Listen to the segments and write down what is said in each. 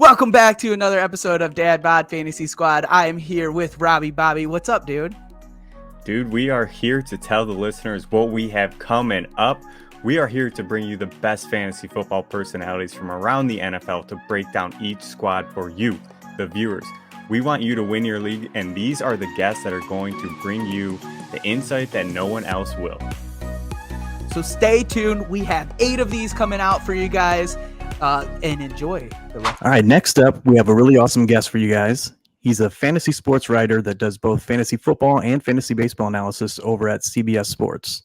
Welcome back to another episode of Dad Bod Fantasy Squad. I am here with Robbie. Bobby, what's up, dude? Dude, we are here to tell the listeners what we have coming up. We are here to bring you the best fantasy football personalities from around the NFL to break down each squad for you, the viewers. We want you to win your league, and these are the guests that are going to bring you the insight that no one else will. So stay tuned. We have 8 of these coming out for you guys, and enjoy the rest. All right, next up, we have a really awesome guest for you guys. He's a fantasy sports writer that does both fantasy football and fantasy baseball analysis over at CBS Sports.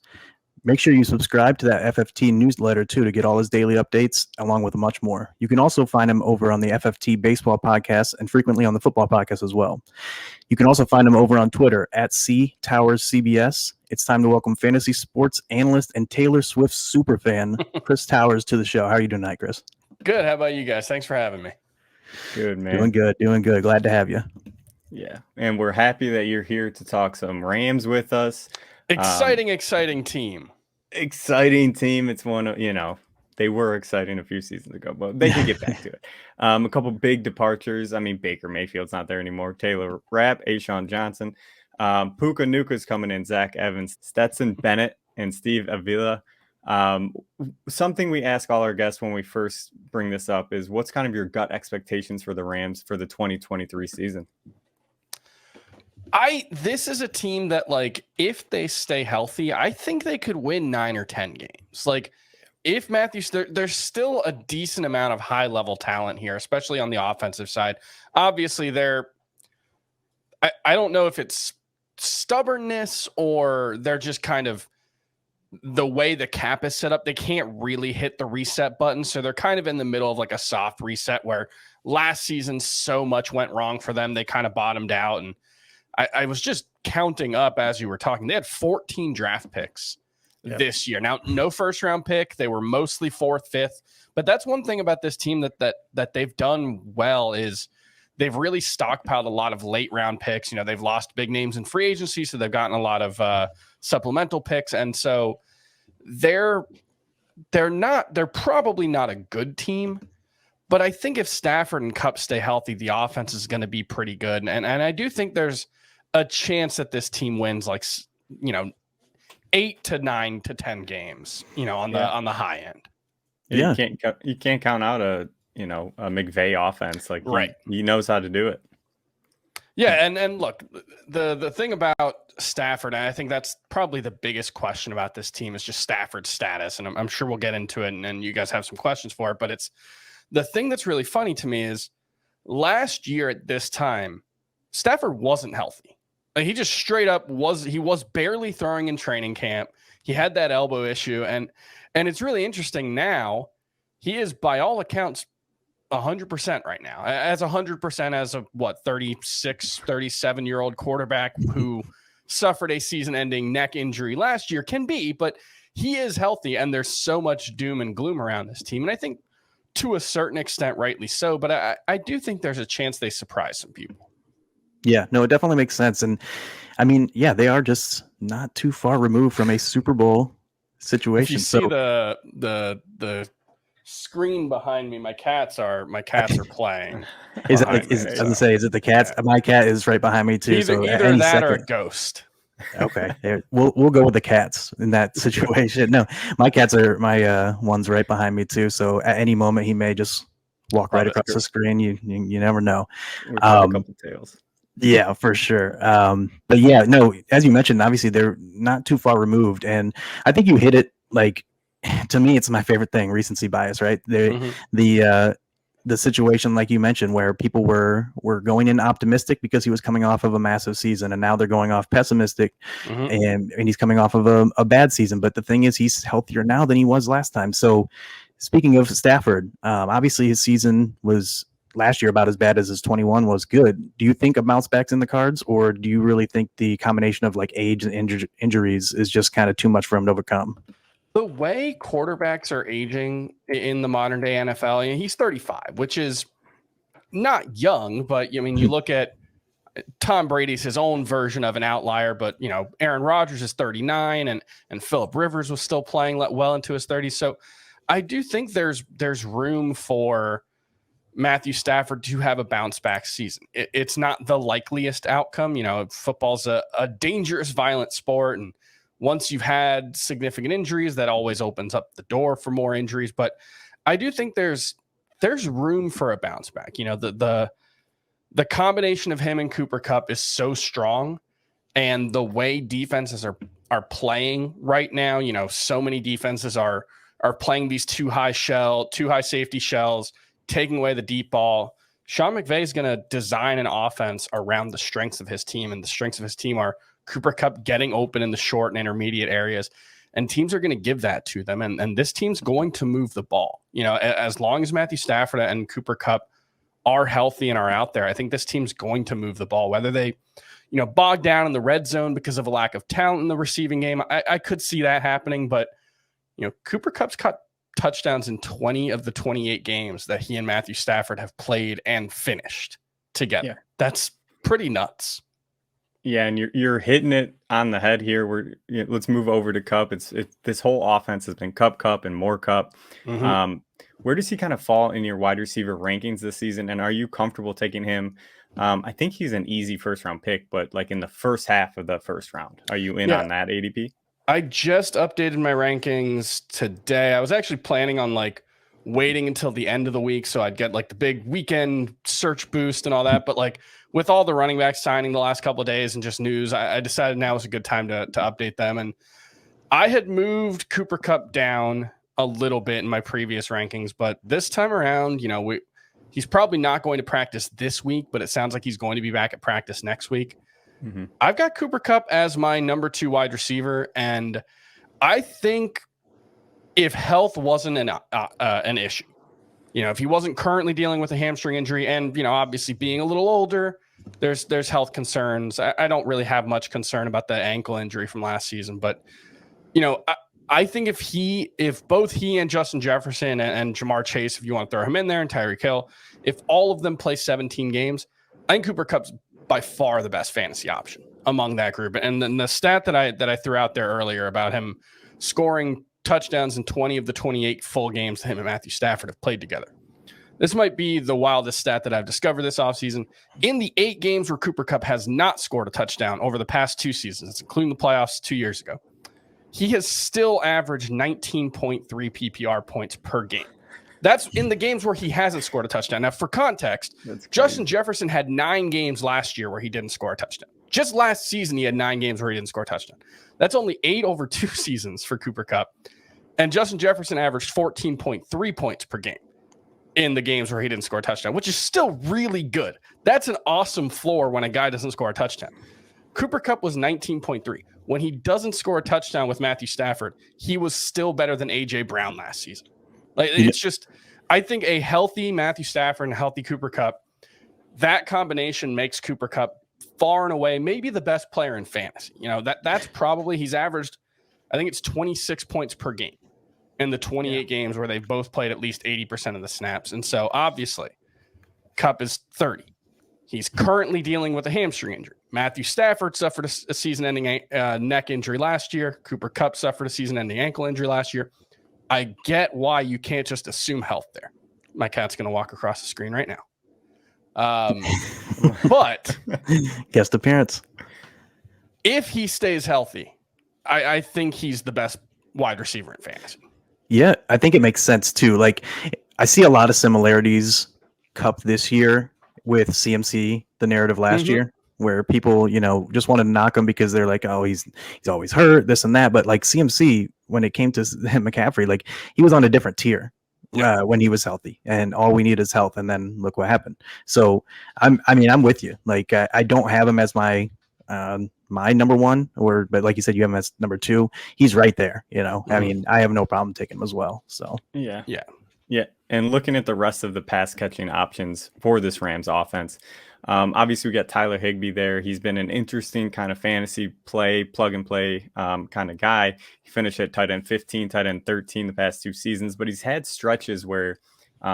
Make sure you subscribe to that FFT newsletter, too, to get all his daily updates, along with much more. You can also find him over on the FFT baseball podcast and frequently on the football podcast as well. You can also find him over on Twitter at CTowersCBS. It's time to welcome fantasy sports analyst and Taylor Swift superfan, Chris Towers, to the show. How are you doing tonight, Chris? Good. How about you guys? Thanks for having me. Good, man. Doing good. Glad to have you. Yeah, and we're happy that you're here to talk some Rams with us. Exciting team. Exciting team. It's one of, they were exciting a few seasons ago, but they can get back to it. A couple big departures. I mean, Baker Mayfield's not there anymore. Taylor Rapp, Ashawn Johnson. Puka Nuka's coming in. Zach Evans, Stetson Bennett, and Steve Avila. Something we ask all our guests when we first bring this up is what's kind of your gut expectations for the Rams for the 2023 season? This is a team that, like, if they stay healthy, I think they could win 9 or 10 games. Like, if there's still a decent amount of high level talent here, especially on the offensive side. Obviously, I don't know if it's stubbornness or they're just kind of the way the cap is set up. They can't really hit the reset button. So they're kind of in the middle of like a soft reset where last season so much went wrong for them. They kind of bottomed out. And I was just counting up as you were talking. They had 14 draft picks this year. Now, no first round pick. They were mostly 4th, 5th. But that's one thing about this team that they've done well is they've really stockpiled a lot of late round picks. They've lost big names in free agency, so they've gotten a lot of supplemental picks. And so they're probably not a good team. But I think if Stafford and Kupp stay healthy, the offense is going to be pretty good. And I do think there's a chance that this team wins 8 to 9 to 10 games, on the high end. Yeah. You can't count out a McVay offense. Like, right. He knows how to do it. Yeah. And look, the thing about Stafford, and I think that's probably the biggest question about this team, is just Stafford's status. And I'm sure we'll get into it and you guys have some questions for it, but it's the thing that's really funny to me is last year at this time, Stafford wasn't healthy. Like, he just straight up was barely throwing in training camp. He had that elbow issue. And it's really interesting now. He is, by all accounts, 100% right now. As 100% as a 36, 37-year-old quarterback who suffered a season-ending neck injury last year can be, but he is healthy, and there's so much doom and gloom around this team. And I think to a certain extent, rightly so, but I do think there's a chance they surprise some people. Yeah, no, it definitely makes sense. And I mean, yeah, they are just not too far removed from a Super Bowl situation. If you see the screen behind me, my cats are playing. Is it the cats? Yeah. My cat is right behind me too. Either that or a ghost. Okay, we'll go with the cats in that situation. No, my cats are my ones right behind me too. So at any moment he may just walk right across the screen. You never know. A couple tails. Yeah, for sure. But yeah, no, as you mentioned, obviously they're not too far removed, and I think you hit it. Like, to me, it's my favorite thing: recency bias, right? The situation, like you mentioned, where people were going in optimistic because he was coming off of a massive season, and now they're going off pessimistic, and he's coming off of a bad season. But the thing is, he's healthier now than he was last time. So, speaking of Stafford, obviously his season was last year about as bad as his 21 was good. Do you think a bounce back's in the cards, or do you really think the combination of like age and injuries is just kind of too much for him to overcome? The way quarterbacks are aging in the modern day NFL, he's 35, which is not young, but I mean, you look at Tom Brady's his own version of an outlier, but Aaron Rodgers is 39 and Phillip Rivers was still playing well into his 30s. So I do think there's room for Matthew Stafford to have a bounce back season. It's not the likeliest outcome. You know, football's a dangerous, violent sport. And once you've had significant injuries, that always opens up the door for more injuries. But I do think there's room for a bounce back. You know, the combination of him and Cooper Kupp is so strong, and the way defenses are playing right now, you know, so many defenses are playing these too high safety shells, taking away the deep ball. Sean McVay is going to design an offense around the strengths of his team, and the strengths of his team are Cooper Kupp getting open in the short and intermediate areas, and teams are going to give that to them. And this team's going to move the ball. You know, as long as Matthew Stafford and Cooper Kupp are healthy and are out there, I think this team's going to move the ball. Whether they, you know, bog down in the red zone because of a lack of talent in the receiving game, I could see that happening. But, you know, Cooper Kupp's caught touchdowns in 20 of the 28 games that he and Matthew Stafford have played and finished together. Yeah. That's pretty nuts. Yeah, and you're hitting it on the head here. Let's move over to Kupp. It's this whole offense has been Kupp, and more Kupp. Mm-hmm. Where does he kind of fall in your wide receiver rankings this season? And are you comfortable taking him? I think he's an easy first round pick, but like in the first half of the first round, are you in on that ADP? I just updated my rankings today. I was actually planning on like waiting until the end of the week so I'd get like the big weekend search boost and all that. But like with all the running backs signing the last couple of days and just news, I decided now was a good time to update them. And I had moved Cooper Kupp down a little bit in my previous rankings, but this time around, you know, he's probably not going to practice this week, but it sounds like he's going to be back at practice next week. Mm-hmm. I've got Cooper Kupp as my number 2 wide receiver, and I think if health wasn't an issue, you know, if he wasn't currently dealing with a hamstring injury, and you know, obviously being a little older, there's health concerns. I don't really have much concern about the ankle injury from last season, but you know, I think if both he and Justin Jefferson and Jamar Chase, if you want to throw him in there, and Tyreek Hill, if all of them play 17 games, I think Cooper Kupp's by far the best fantasy option among that group. And then the stat that I threw out there earlier about him scoring touchdowns in 20 of the 28 full games that him and Matthew Stafford have played together. This might be the wildest stat that I've discovered this offseason. In the 8 games where Cooper Kupp has not scored a touchdown over the past 2 seasons, including the playoffs 2 years ago, he has still averaged 19.3 PPR points per game. That's in the games where he hasn't scored a touchdown. Now, for context, Justin Jefferson had 9 games last year where he didn't score a touchdown. Just last season, he had 9 games where he didn't score a touchdown. That's only 8 over 2 seasons for Cooper Kupp. And Justin Jefferson averaged 14.3 points per game in the games where he didn't score a touchdown, which is still really good. That's an awesome floor when a guy doesn't score a touchdown. Cooper Kupp was 19.3. When he doesn't score a touchdown with Matthew Stafford, he was still better than A.J. Brown last season. Like, it's just, I think a healthy Matthew Stafford and a healthy Cooper Kupp, that combination makes Cooper Kupp far and away maybe the best player in fantasy. You know, that's probably, he's averaged, I think it's 26 points per game in the 28 games where they've both played at least 80% of the snaps. And so obviously Kupp is 30. He's currently dealing with a hamstring injury. Matthew Stafford suffered a season-ending neck injury last year. Cooper Kupp suffered a season-ending ankle injury last year. I get why you can't just assume health there. My cat's going to walk across the screen right now. But guest appearance. If he stays healthy, I think he's the best wide receiver in fantasy. Yeah, I think it makes sense too. Like, I see a lot of similarities Kupp this year with CMC, the narrative last year, where people, you know, just want to knock him because they're like, oh, he's always hurt, this and that. But like CMC, when it came to McCaffrey, like he was on a different tier when he was healthy, and all we need is health. And then look what happened. So I'm with you. Like I don't have him as my my number 1, but like you said, you have him as number 2. He's right there. You know, I mean, I have no problem taking him as well. So yeah. And looking at the rest of the pass catching options for this Rams offense, obviously we got Tyler Higbee there. He's been an interesting kind of fantasy play, plug and play kind of guy. He finished at tight end 15, tight end 13 the past 2 seasons, but he's had stretches where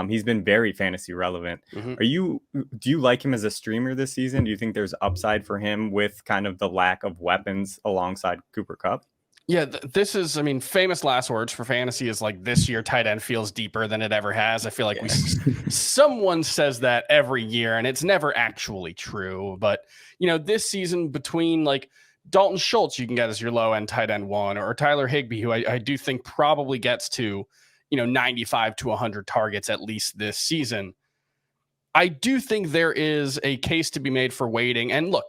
he's been very fantasy relevant. Do you like him as a streamer this season? Do you think there's upside for him with kind of the lack of weapons alongside Cooper Kupp? Yeah, this is, I mean, famous last words for fantasy is like, this year tight end feels deeper than it ever has. I feel like someone says that every year, and it's never actually true. But, this season between like Dalton Schultz, you can get as your low end tight end one, or Tyler Higbee, who I do think probably gets to, 95 to 100 targets at least this season. I do think there is a case to be made for waiting. And look,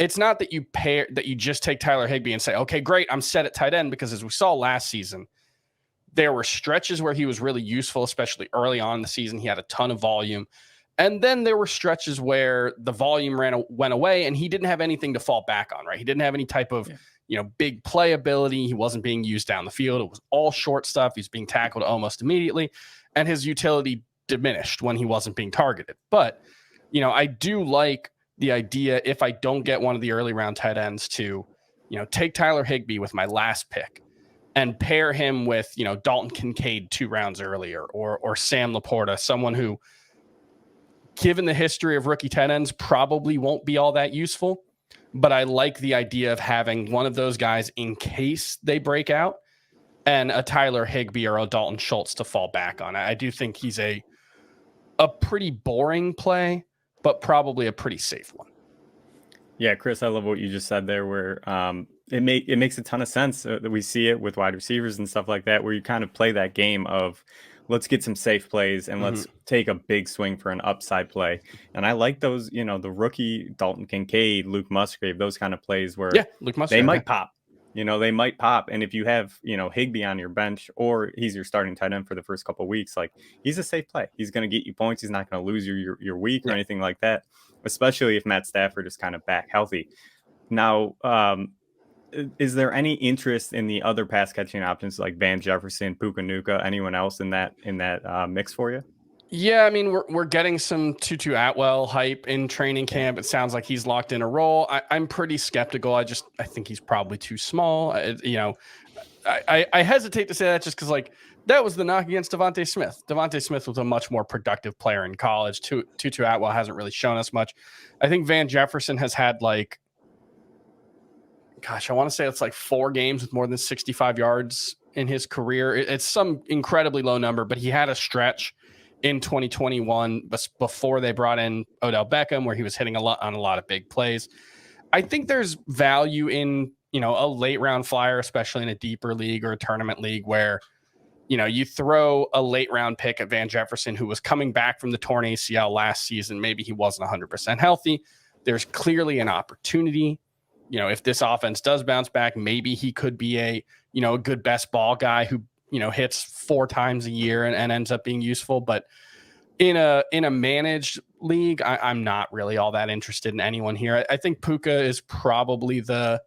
it's not that you just take Tyler Higbee and say, okay, great, I'm set at tight end, because as we saw last season, there were stretches where he was really useful, especially early on in the season. He had a ton of volume. And then there were stretches where the volume went away and he didn't have anything to fall back on, right? He didn't have any type of, big playability. He wasn't being used down the field. It was all short stuff. He's being tackled almost immediately. And his utility diminished when he wasn't being targeted. But, I do like the idea, if I don't get one of the early round tight ends, to, take Tyler Higbee with my last pick and pair him with, Dalton Kincaid 2 rounds earlier, or Sam Laporta, someone who, given the history of rookie tight ends, probably won't be all that useful. But I like the idea of having one of those guys in case they break out, and a Tyler Higbee or a Dalton Schultz to fall back on. I do think he's a pretty boring play, but probably a pretty safe one. Yeah, Chris, I love what you just said there, where it makes a ton of sense that we see it with wide receivers and stuff like that, where you kind of play that game of, let's get some safe plays and let's take a big swing for an upside play. And I like those, the rookie Dalton Kincaid, Luke Musgrave, those kind of plays where Luke Musgrave, they might pop. They might pop. And if you have, Higbee on your bench, or he's your starting tight end for the first couple of weeks, like, he's a safe play. He's going to get you points. He's not going to lose your week or anything like that, especially if Matt Stafford is kind of back healthy. Now, is there any interest in the other pass catching options like Van Jefferson, Puka Nacua, anyone else in that mix for you? Yeah, I mean, we're getting some Tutu Atwell hype in training camp. It sounds like he's locked in a role. I'm pretty skeptical. I think he's probably too small. I hesitate to say that just because, like, that was the knock against Devontae Smith. Devontae Smith was a much more productive player in college. Tutu Atwell hasn't really shown us much. I think Van Jefferson has had, like, I want to say it's like 4 games with more than 65 yards in his career. It's some incredibly low number, but he had a stretch in 2021 before they brought in Odell Beckham, where he was hitting a lot of big plays. I think there's value in, a late round flyer, especially in a deeper league or a tournament league, where, you throw a late round pick at Van Jefferson, who was coming back from the torn ACL last season. Maybe he wasn't 100% healthy. There's clearly an opportunity. If this offense does bounce back, maybe he could be a good best ball guy who, hits 4 times a year and ends up being useful. But in a managed league, I'm not really all that interested in anyone here. I think Puka is probably the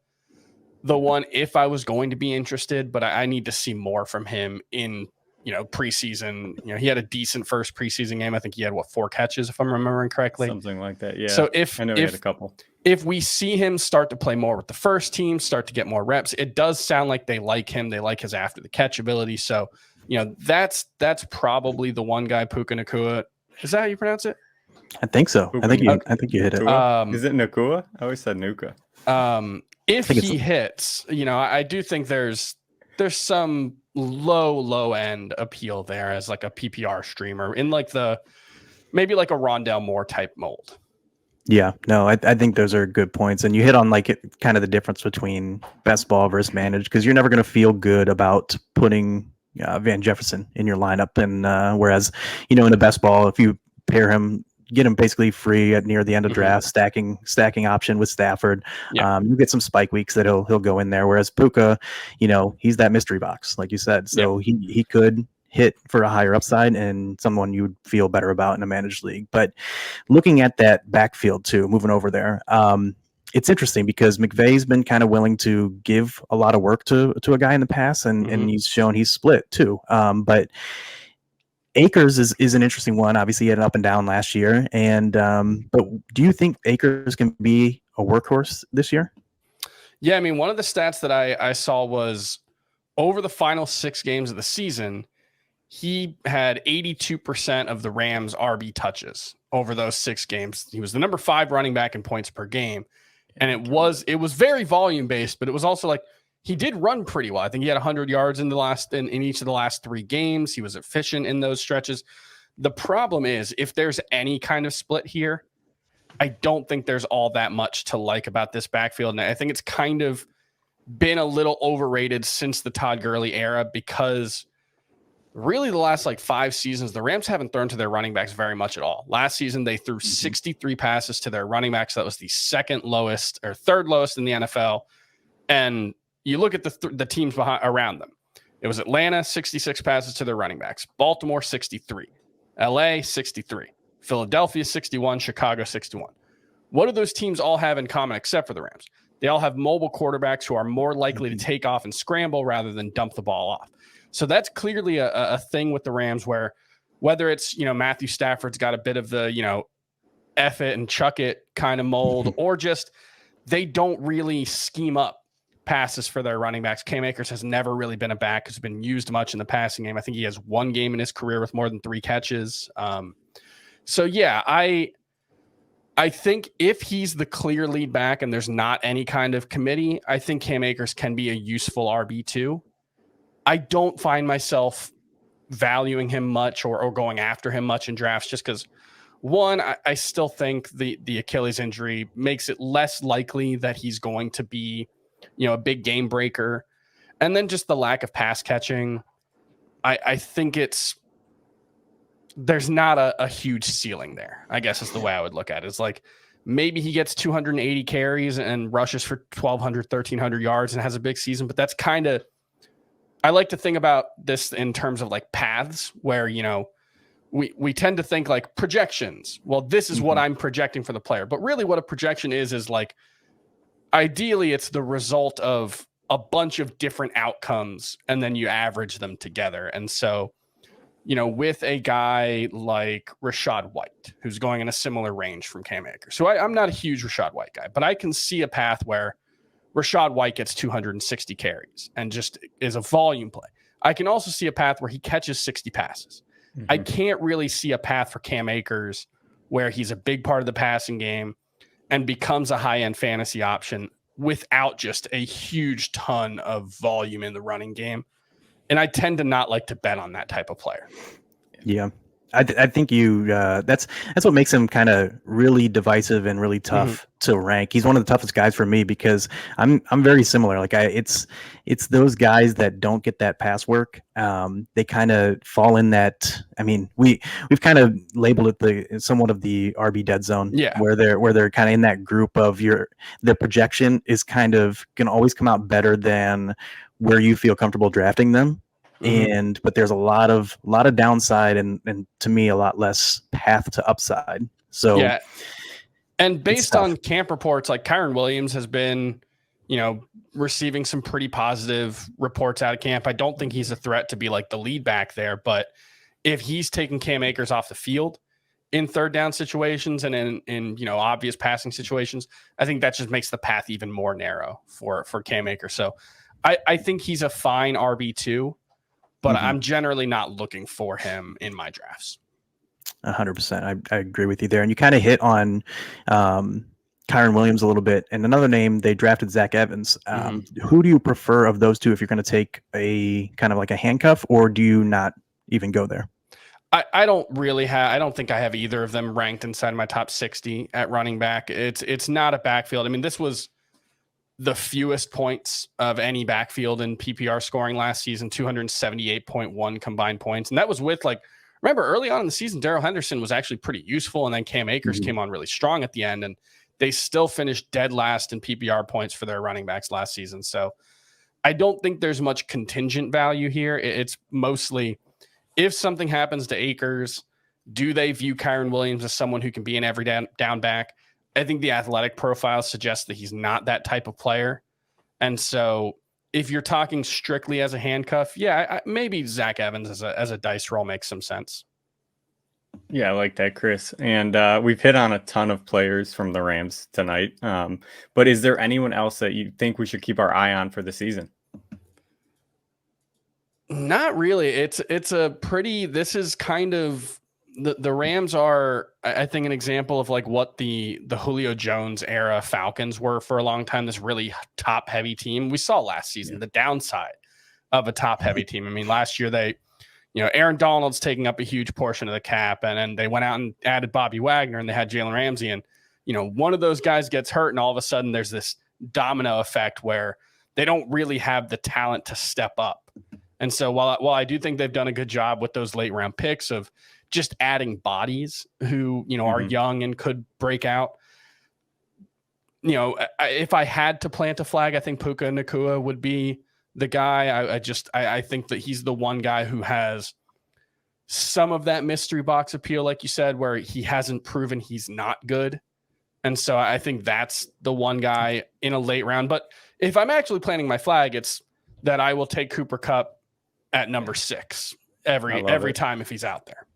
one if I was going to be interested, but I need to see more from him in, preseason. He had a decent first preseason game. I think he had 4 catches, if I'm remembering correctly. Something like that. Yeah. So he had a couple. If we see him start to play more with the first team, start to get more reps, it does sound like they like him. They like his after the catch ability. So, that's probably the one guy, Puka Nacua. Is that how you pronounce it? I think so. I think you hit it. Is it Nacua? I always said Nuka. If he hits, I do think there's some low end appeal there as like a PPR streamer in like maybe like a Rondale Moore type mold. Yeah, no, I think those are good points. And you hit on kind of the difference between best ball versus managed, because you're never going to feel good about putting Van Jefferson in your lineup. And whereas, in a best ball, if you pair him, get him basically free at near the end of draft, stacking option with Stafford, you get some spike weeks that he'll go in there. Whereas Puka, he's that mystery box, like you said. So he could hit for a higher upside and someone you would feel better about in a managed league. But looking at that backfield too, moving over there, it's interesting because McVay's been kind of willing to give a lot of work to a guy in the past, and he's shown he's split too. But Akers is an interesting one. Obviously, he had an up and down last year. And but do you think Akers can be a workhorse this year? Yeah, I mean, one of the stats that I saw was over the final 6 games of the season, he had 82% of the Rams' RB touches over those 6 games. He was the number 5 running back in points per game. And it was very volume based, but it was also like he did run pretty well. I think he had 100 yards in each of the last 3 games. He was efficient in those stretches. The problem is, if there's any kind of split here, I don't think there's all that much to like about this backfield. And I think it's kind of been a little overrated since the Todd Gurley era, because really the last 5 seasons, the Rams haven't thrown to their running backs very much at all. Last season, they threw 63 passes to their running backs. That was the third lowest in the NFL. And you look at the teams around them. It was Atlanta, 66 passes to their running backs. Baltimore, 63. LA, 63. Philadelphia, 61. Chicago, 61. What do those teams all have in common except for the Rams? They all have mobile quarterbacks who are more likely to take off and scramble rather than dump the ball off. So that's clearly a thing with the Rams, where whether it's, Matthew Stafford's got a bit of the, F it and chuck it kind of mold, or just they don't really scheme up passes for their running backs. Cam Akers has never really been a back who's been used much in the passing game. I think he has 1 game in his career with more than 3 catches. So yeah, I think if he's the clear lead back and there's not any kind of committee, I think Cam Akers can be a useful RB2. I don't find myself valuing him much or going after him much in drafts, just because, one, I still think the Achilles injury makes it less likely that he's going to be, a big game breaker. And then just the lack of pass catching. I think there's not a huge ceiling there, I guess is the way I would look at it. It's like maybe he gets 280 carries and rushes for 1,200, 1,300 yards and has a big season. But that's kind of, I like to think about this in terms of paths where, we tend to think projections. Well, this is what I'm projecting for the player. But really what a projection is ideally it's the result of a bunch of different outcomes and then you average them together. And so, with a guy like Rachaad White, who's going in a similar range from Cam Akers. So I'm not a huge Rachaad White guy, but I can see a path where Rachaad White gets 260 carries and just is a volume play. I can also see a path where he catches 60 passes. I can't really see a path for Cam Akers where he's a big part of the passing game and becomes a high-end fantasy option without just a huge ton of volume in the running game. And I tend to not like to bet on that type of player. Yeah. I think that's what makes him kind of really divisive and really tough to rank. He's one of the toughest guys for me because I'm very similar. It's those guys that don't get that pass work. They kind of fall in that. I mean, we've kind of labeled it somewhat of the RB dead zone. Yeah, where they're kind of in that group of the projection is kind of can always come out better than where you feel comfortable drafting them. But there's a lot of downside and to me a lot less path to upside. So yeah, and based on camp reports, Kyren Williams has been, receiving some pretty positive reports out of camp. I don't think he's a threat to be the lead back there, but if he's taking Cam Akers off the field in third down situations and in obvious passing situations, I think that just makes the path even more narrow for Cam Akers. So I think he's a fine RB2. But I'm generally not looking for him in my drafts. 100%. I agree with you there. And you kind of hit on Kyren Williams a little bit. And another name, they drafted Zach Evans. Who do you prefer of those two if you're going to take a kind of a handcuff, or do you not even go there? I don't think I have either of them ranked inside my top 60 at running back. It's not a backfield. I mean, this was the fewest points of any backfield in PPR scoring last season, 278.1 combined points. And that was with remember early on in the season, Darrell Henderson was actually pretty useful. And then Cam Akers came on really strong at the end, and they still finished dead last in PPR points for their running backs last season. So I don't think there's much contingent value here. It's mostly if something happens to Akers, do they view Kyren Williams as someone who can be an every down back? I think the athletic profile suggests that he's not that type of player. And so if you're talking strictly as a handcuff, maybe Zach Evans as a dice roll makes some sense. Yeah, I like that, Chris. And we've hit on a ton of players from the Rams tonight. But is there anyone else that you think we should keep our eye on for the season? Not really. This is kind of the Rams are, I think, an example of like what the Julio Jones era Falcons were for a long time. This really top heavy team. We saw last season the downside of a top heavy team. I mean, last year Aaron Donald's taking up a huge portion of the cap, and then they went out and added Bobby Wagner, and they had Jalen Ramsey, and one of those guys gets hurt, and all of a sudden there's this domino effect where they don't really have the talent to step up. And so while I do think they've done a good job with those late round picks of just adding bodies who, are young and could break out, if I had to plant a flag, I think Puka Nacua would be the guy. I think that he's the one guy who has some of that mystery box appeal, like you said, where he hasn't proven he's not good. And so I think that's the one guy in a late round. But if I'm actually planting my flag, it's that I will take Cooper Kupp at number 6 every time if he's out there.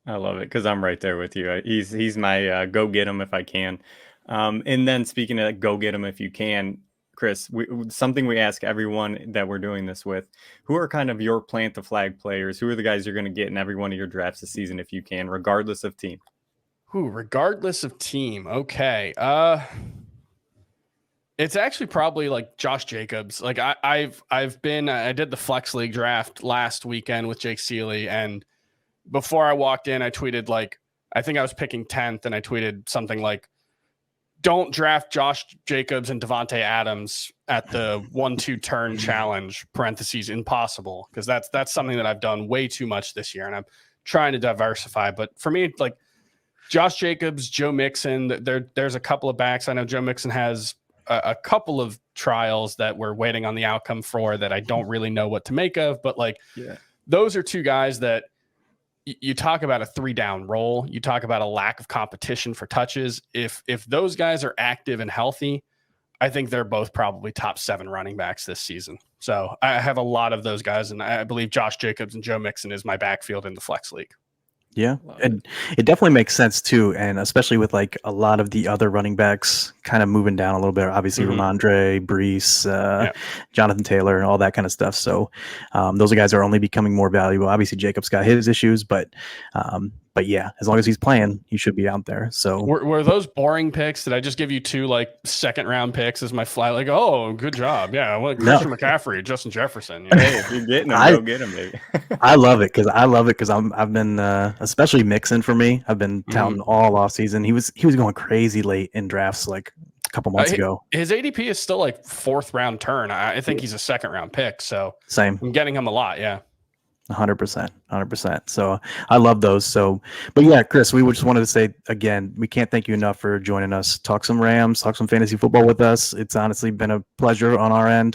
I love it because I'm right there with you. He's my go get him if I can. And then speaking of go get him if you can, Chris, something we ask everyone that we're doing this with: who are kind of your plant the flag players? Who are the guys you're going to get in every one of your drafts this season if you can, regardless of team? Regardless of team. Okay. It's actually probably like Josh Jacobs. Like I did the Flex League draft last weekend with Jake Seeley, and before I walked in, I tweeted I think I was picking 10th, and I tweeted something like, "Don't draft Josh Jacobs and Devontae Adams at the 1-2 turn challenge (parentheses impossible), because that's something that I've done way too much this year, and I'm trying to diversify. But for me, like Josh Jacobs, Joe Mixon, there's a couple of backs. I know Joe Mixon has a couple of trials that we're waiting on the outcome for that I don't really know what to make of, but those are two guys that you talk about a 3-down role. You talk about a lack of competition for touches. If those guys are active and healthy, I think they're both probably top 7 running backs this season. So I have a lot of those guys, and I believe Josh Jacobs and Joe Mixon is my backfield in the Flex League. Yeah, and it definitely makes sense too, and especially with like a lot of the other running backs kind of moving down a little bit. Obviously, Ramondre, Brees, Jonathan Taylor, and all that kind of stuff. So those guys are only becoming more valuable. Obviously, Jacobs got his issues, but yeah, as long as he's playing, he should be out there. So were those boring picks? Did I just give you 2 second round picks as my fly? Like, oh, good job, yeah. Well, Christian McCaffrey, Justin Jefferson. Hey, if you're getting them, go get them, baby. I love it because I've been especially Mixon for me. I've been touting all off season. He was going crazy late in drafts like a couple months ago. His ADP is still like 4th round turn. I think he's a 2nd round pick. So same. I'm getting him a lot. Yeah. 100%. So I love those. So, but yeah, Chris, we just wanted to say again, we can't thank you enough for joining us. Talk some Rams, talk some fantasy football with us. It's honestly been a pleasure on our end.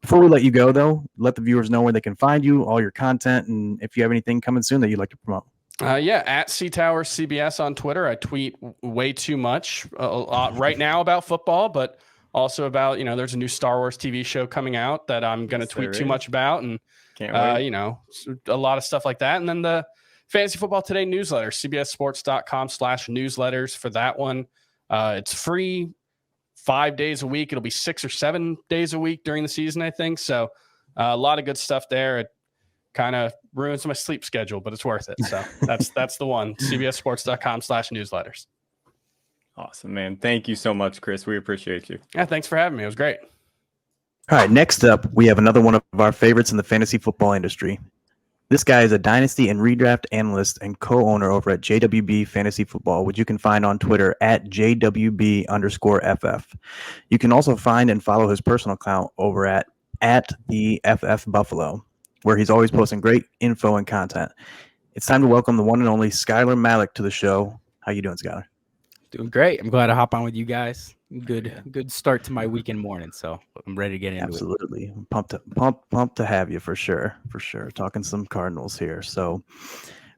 Before we let you go though, let the viewers know where they can find you, all your content, and if you have anything coming soon that you'd like to promote. At CTower CBS on Twitter. I tweet way too much right now about football, but also about, there's a new Star Wars TV show coming out that I'm going to tweet too much about. And can't wait. A lot of stuff like that. And then the Fantasy Football Today newsletter, cbssports.com/newsletters for that one. It's free 5 days a week. It'll be 6 or 7 days a week during the season, I think. So a lot of good stuff there. It kind of ruins my sleep schedule, but it's worth it. So that's the one, cbssports.com/newsletters. Awesome, man. Thank you so much, Chris. We appreciate you. Yeah, thanks for having me. It was great. All right, next up, we have another one of our favorites in the fantasy football industry. This guy is a dynasty and redraft analyst and co-owner over at JWB Fantasy Football, which you can find on Twitter at JWB_FF. You can also find and follow his personal account over at the FF Buffalo, where he's always posting great info and content. It's time to welcome the one and only Shuyler Malak to the show. How you doing, Shuyler? Doing great. I'm glad to hop on with you guys. Good start to my weekend morning, so I'm ready to get into it. Absolutely. Pumped to have you for sure. Talking some Cardinals here. So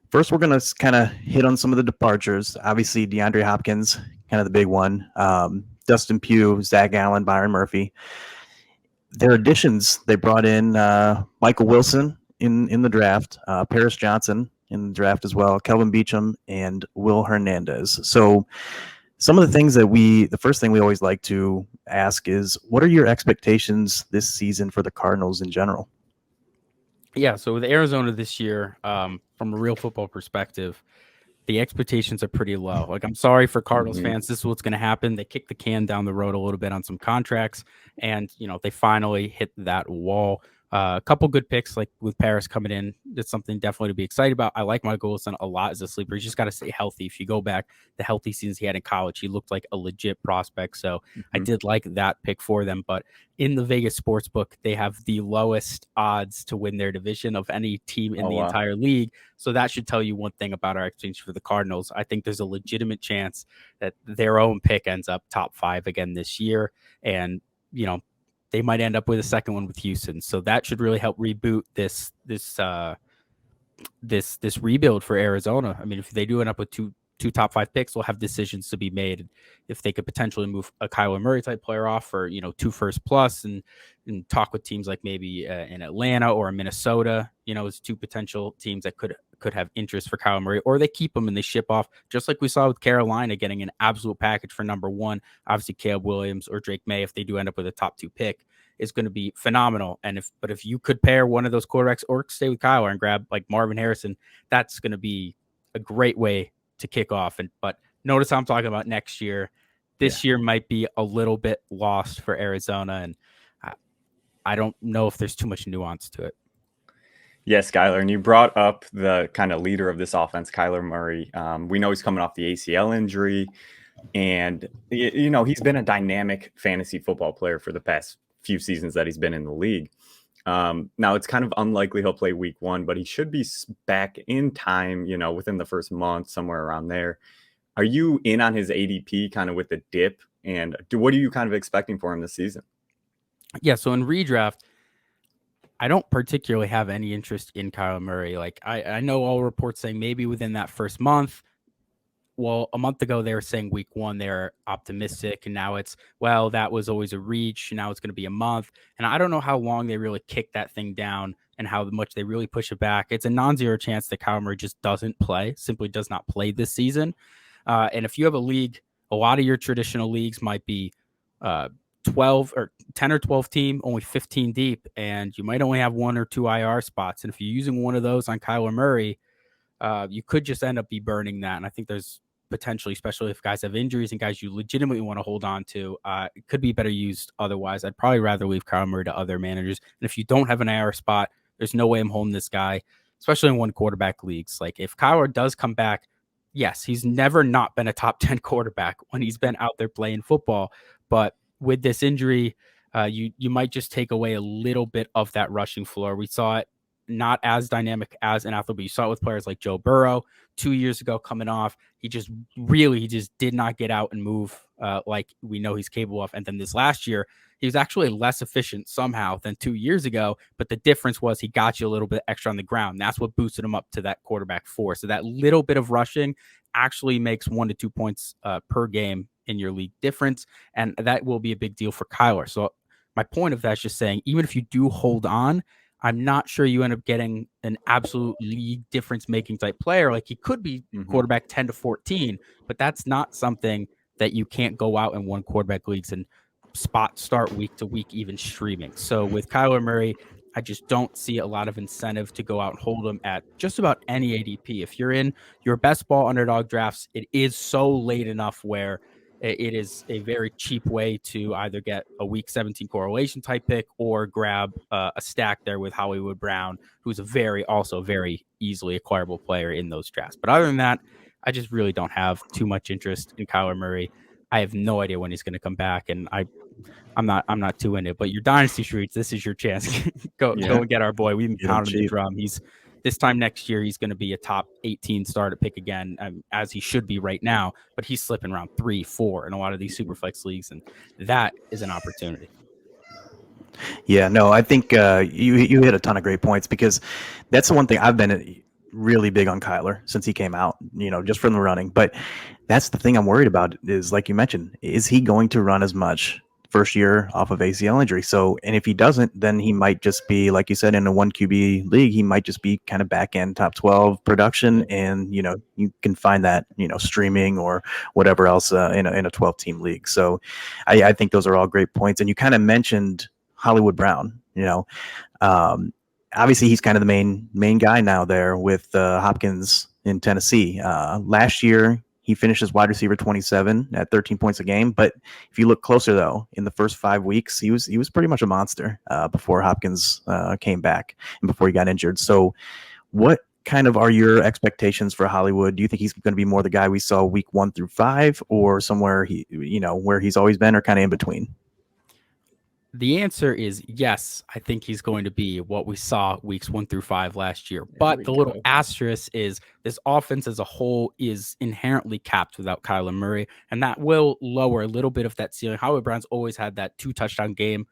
first we're going to kind of hit on some of the departures. Obviously DeAndre Hopkins, kind of the big one. Dustin Pugh, Zach Allen, Byron Murphy. Their additions, they brought in Michael Wilson in the draft, Paris Johnson in the draft as well, Kelvin Beachum, and Will Hernandez. So some of the things that the first thing we always like to ask is, what are your expectations this season for the Cardinals in general? Yeah, so with Arizona this year, from a real football perspective, the expectations are pretty low. Like, I'm sorry for Cardinals Mhm. fans. This is what's going to happen. They kicked the can down the road a little bit on some contracts, and they finally hit that wall. A couple good picks, like with Paris coming in. That's something definitely to be excited about. I like Michael Wilson a lot as a sleeper. He's just got to stay healthy. If you go back the healthy seasons he had in college, he looked like a legit prospect. So I Mhm. did like that pick for them. But in the Vegas sportsbook, they have the lowest odds to win their division of any team in Oh the wow. entire league. So that should tell you one thing about our exchange for the Cardinals. I think there's a legitimate chance that their own pick ends up top 5 again this year. And, they might end up with a second one with Houston. So that should really help reboot this rebuild for Arizona. I mean, if they do end up with two top 5 picks, we'll have decisions to be made. If they could potentially move a Kyler Murray type player off for 2 first plus, and talk with teams like maybe in Atlanta or Minnesota, as 2 potential teams that could have interest for Kyler Murray, or they keep him and they ship off, just like we saw with Carolina getting an absolute package for number 1. Obviously, Caleb Williams or Drake May, if they do end up with a top 2 pick, is going to be phenomenal. And if you could pair one of those quarterbacks or stay with Kyler and grab like Marvin Harrison, that's going to be a great way to kick off. But notice how I'm talking about next year. This year might be a little bit lost for Arizona, and I don't know if there's too much nuance to it. Yes, Skyler, and you brought up the kind of leader of this offense, Kyler Murray. We know he's coming off the ACL injury, and he's been a dynamic fantasy football player for the past few seasons that he's been in the league. Now it's kind of unlikely he'll play week 1, but he should be back in time, within the first month, somewhere around there. Are you in on his ADP kind of with the dip? And what are you kind of expecting for him this season? Yeah, so in redraft, I don't particularly have any interest in Kyler Murray. Like, I know all reports saying maybe within that first month. Well, a month ago, they were saying week 1, they're optimistic. And now it's, well, that was always a reach. Now it's going to be a month. And I don't know how long they really kick that thing down and how much they really push it back. It's a non-zero chance that Kyler Murray just doesn't play, simply does not play this season. And if you have a league, a lot of your traditional leagues might be 12 or 10 or 12 team, only 15 deep, and you might only have 1 or 2 IR spots. And if you're using one of those on Kyler Murray, you could just end up be burning that. And I think there's potentially, especially if guys have injuries and guys you legitimately want to hold on to, it could be better used otherwise. I'd probably rather leave Kyler Murray to other managers. And if you don't have an IR spot, there's no way I'm holding this guy, especially in 1 quarterback leagues. Like, if Kyler does come back, yes, he's never not been a top 10 quarterback when he's been out there playing football. But with this injury, you might just take away a little bit of that rushing floor. We saw it not as dynamic as an athlete, but you saw it with players like Joe Burrow 2 years ago coming off. He just did not get out and move like we know he's capable of. And then this last year, he was actually less efficient somehow than 2 years ago. But the difference was he got you a little bit extra on the ground. That's what boosted him up to that quarterback 4. So that little bit of rushing actually makes 1 to 2 points per game in your league difference. And that will be a big deal for Kyler. So my point of that is just saying, even if you do hold on, I'm not sure you end up getting an absolute league difference making type player. Like, he could be quarterback 10 to 14, but that's not something that you can't go out and 1 quarterback leagues and spot start week to week, even streaming. So with Kyler Murray, I just don't see a lot of incentive to go out and hold him at just about any ADP. If you're in your best ball underdog drafts, it is so late enough where it is a very cheap way to either get a week 17 correlation type pick or grab a stack there with Hollywood Brown, who's also very easily acquirable player in those drafts. But other than that, I just really don't have too much interest in Kyler Murray. I have no idea when he's going to come back, and I'm not too in it. But your dynasty streets, this is your chance. Go and get our boy. We've been pounding the drum. This time next year, he's going to be a top 18 starter pick again, as he should be right now. But he's slipping around 3, 4 in a lot of these superflex leagues, and that is an opportunity. Yeah, no, I think you hit a ton of great points, because that's the one thing I've been really big on Kyler since he came out, just from the running. But that's the thing I'm worried about is, like you mentioned, is he going to run as much first year off of ACL injury? So, and if he doesn't, then he might just be, like you said, in a 1 QB league, he might just be kind of back end top 12 production. And, you can find that, streaming or whatever else in a 12 team league. So I think those are all great points. And you kind of mentioned Hollywood Brown, obviously he's kind of the main guy now there with Hopkins in Tennessee. Last year he finished as wide receiver 27 at 13 points a game. But if you look closer though, in the first 5 weeks, he was pretty much a monster before Hopkins came back and before he got injured. So what kind of are your expectations for Hollywood? Do you think he's going to be more the guy we saw week 1 through 5, or somewhere where he's always been, or kind of in between? The answer is yes. I think he's going to be what we saw weeks 1 through 5 last year. But the little asterisk is this offense as a whole is inherently capped without Kyler Murray, and that will lower a little bit of that ceiling. Hollywood Brown's always had that 2-touchdown game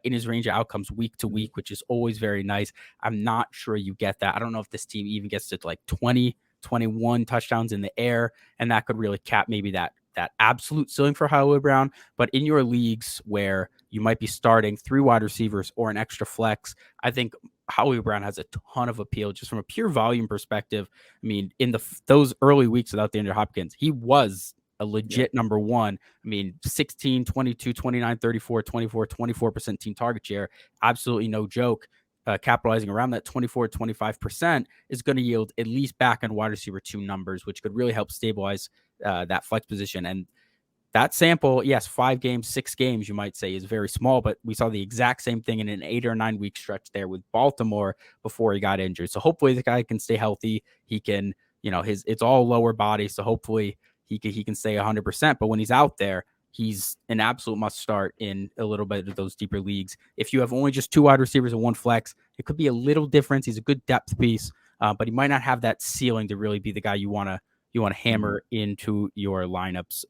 in his range of outcomes week to week, which is always very nice. I'm not sure you get that. I don't know if this team even gets to like 20, 21 touchdowns in the air, and that could really cap maybe that absolute ceiling for Hollywood Brown. But in your leagues where you might be starting 3 wide receivers or an extra flex, I think Hollywood Brown has a ton of appeal just from a pure volume perspective. I mean, in those early weeks without DeAndre Hopkins, he was a legit number one. I mean, 16, 22, 29, 34, 24, 24% team target share. Absolutely no joke. Capitalizing around that 24, 25% is going to yield at least back on wide receiver 2 numbers, which could really help stabilize that flex position. And that sample, yes, 5 games, 6 games, you might say, is very small, but we saw the exact same thing in an 8 or 9 week stretch there with Baltimore before he got injured. So hopefully the guy can stay healthy. He can, it's all lower body. So hopefully he can stay 100%. But when he's out there, he's an absolute must start in a little bit of those deeper leagues. If you have only just 2 wide receivers and 1 flex, it could be a little difference. He's a good depth piece, but he might not have that ceiling to really be the guy you want to hammer into your lineups.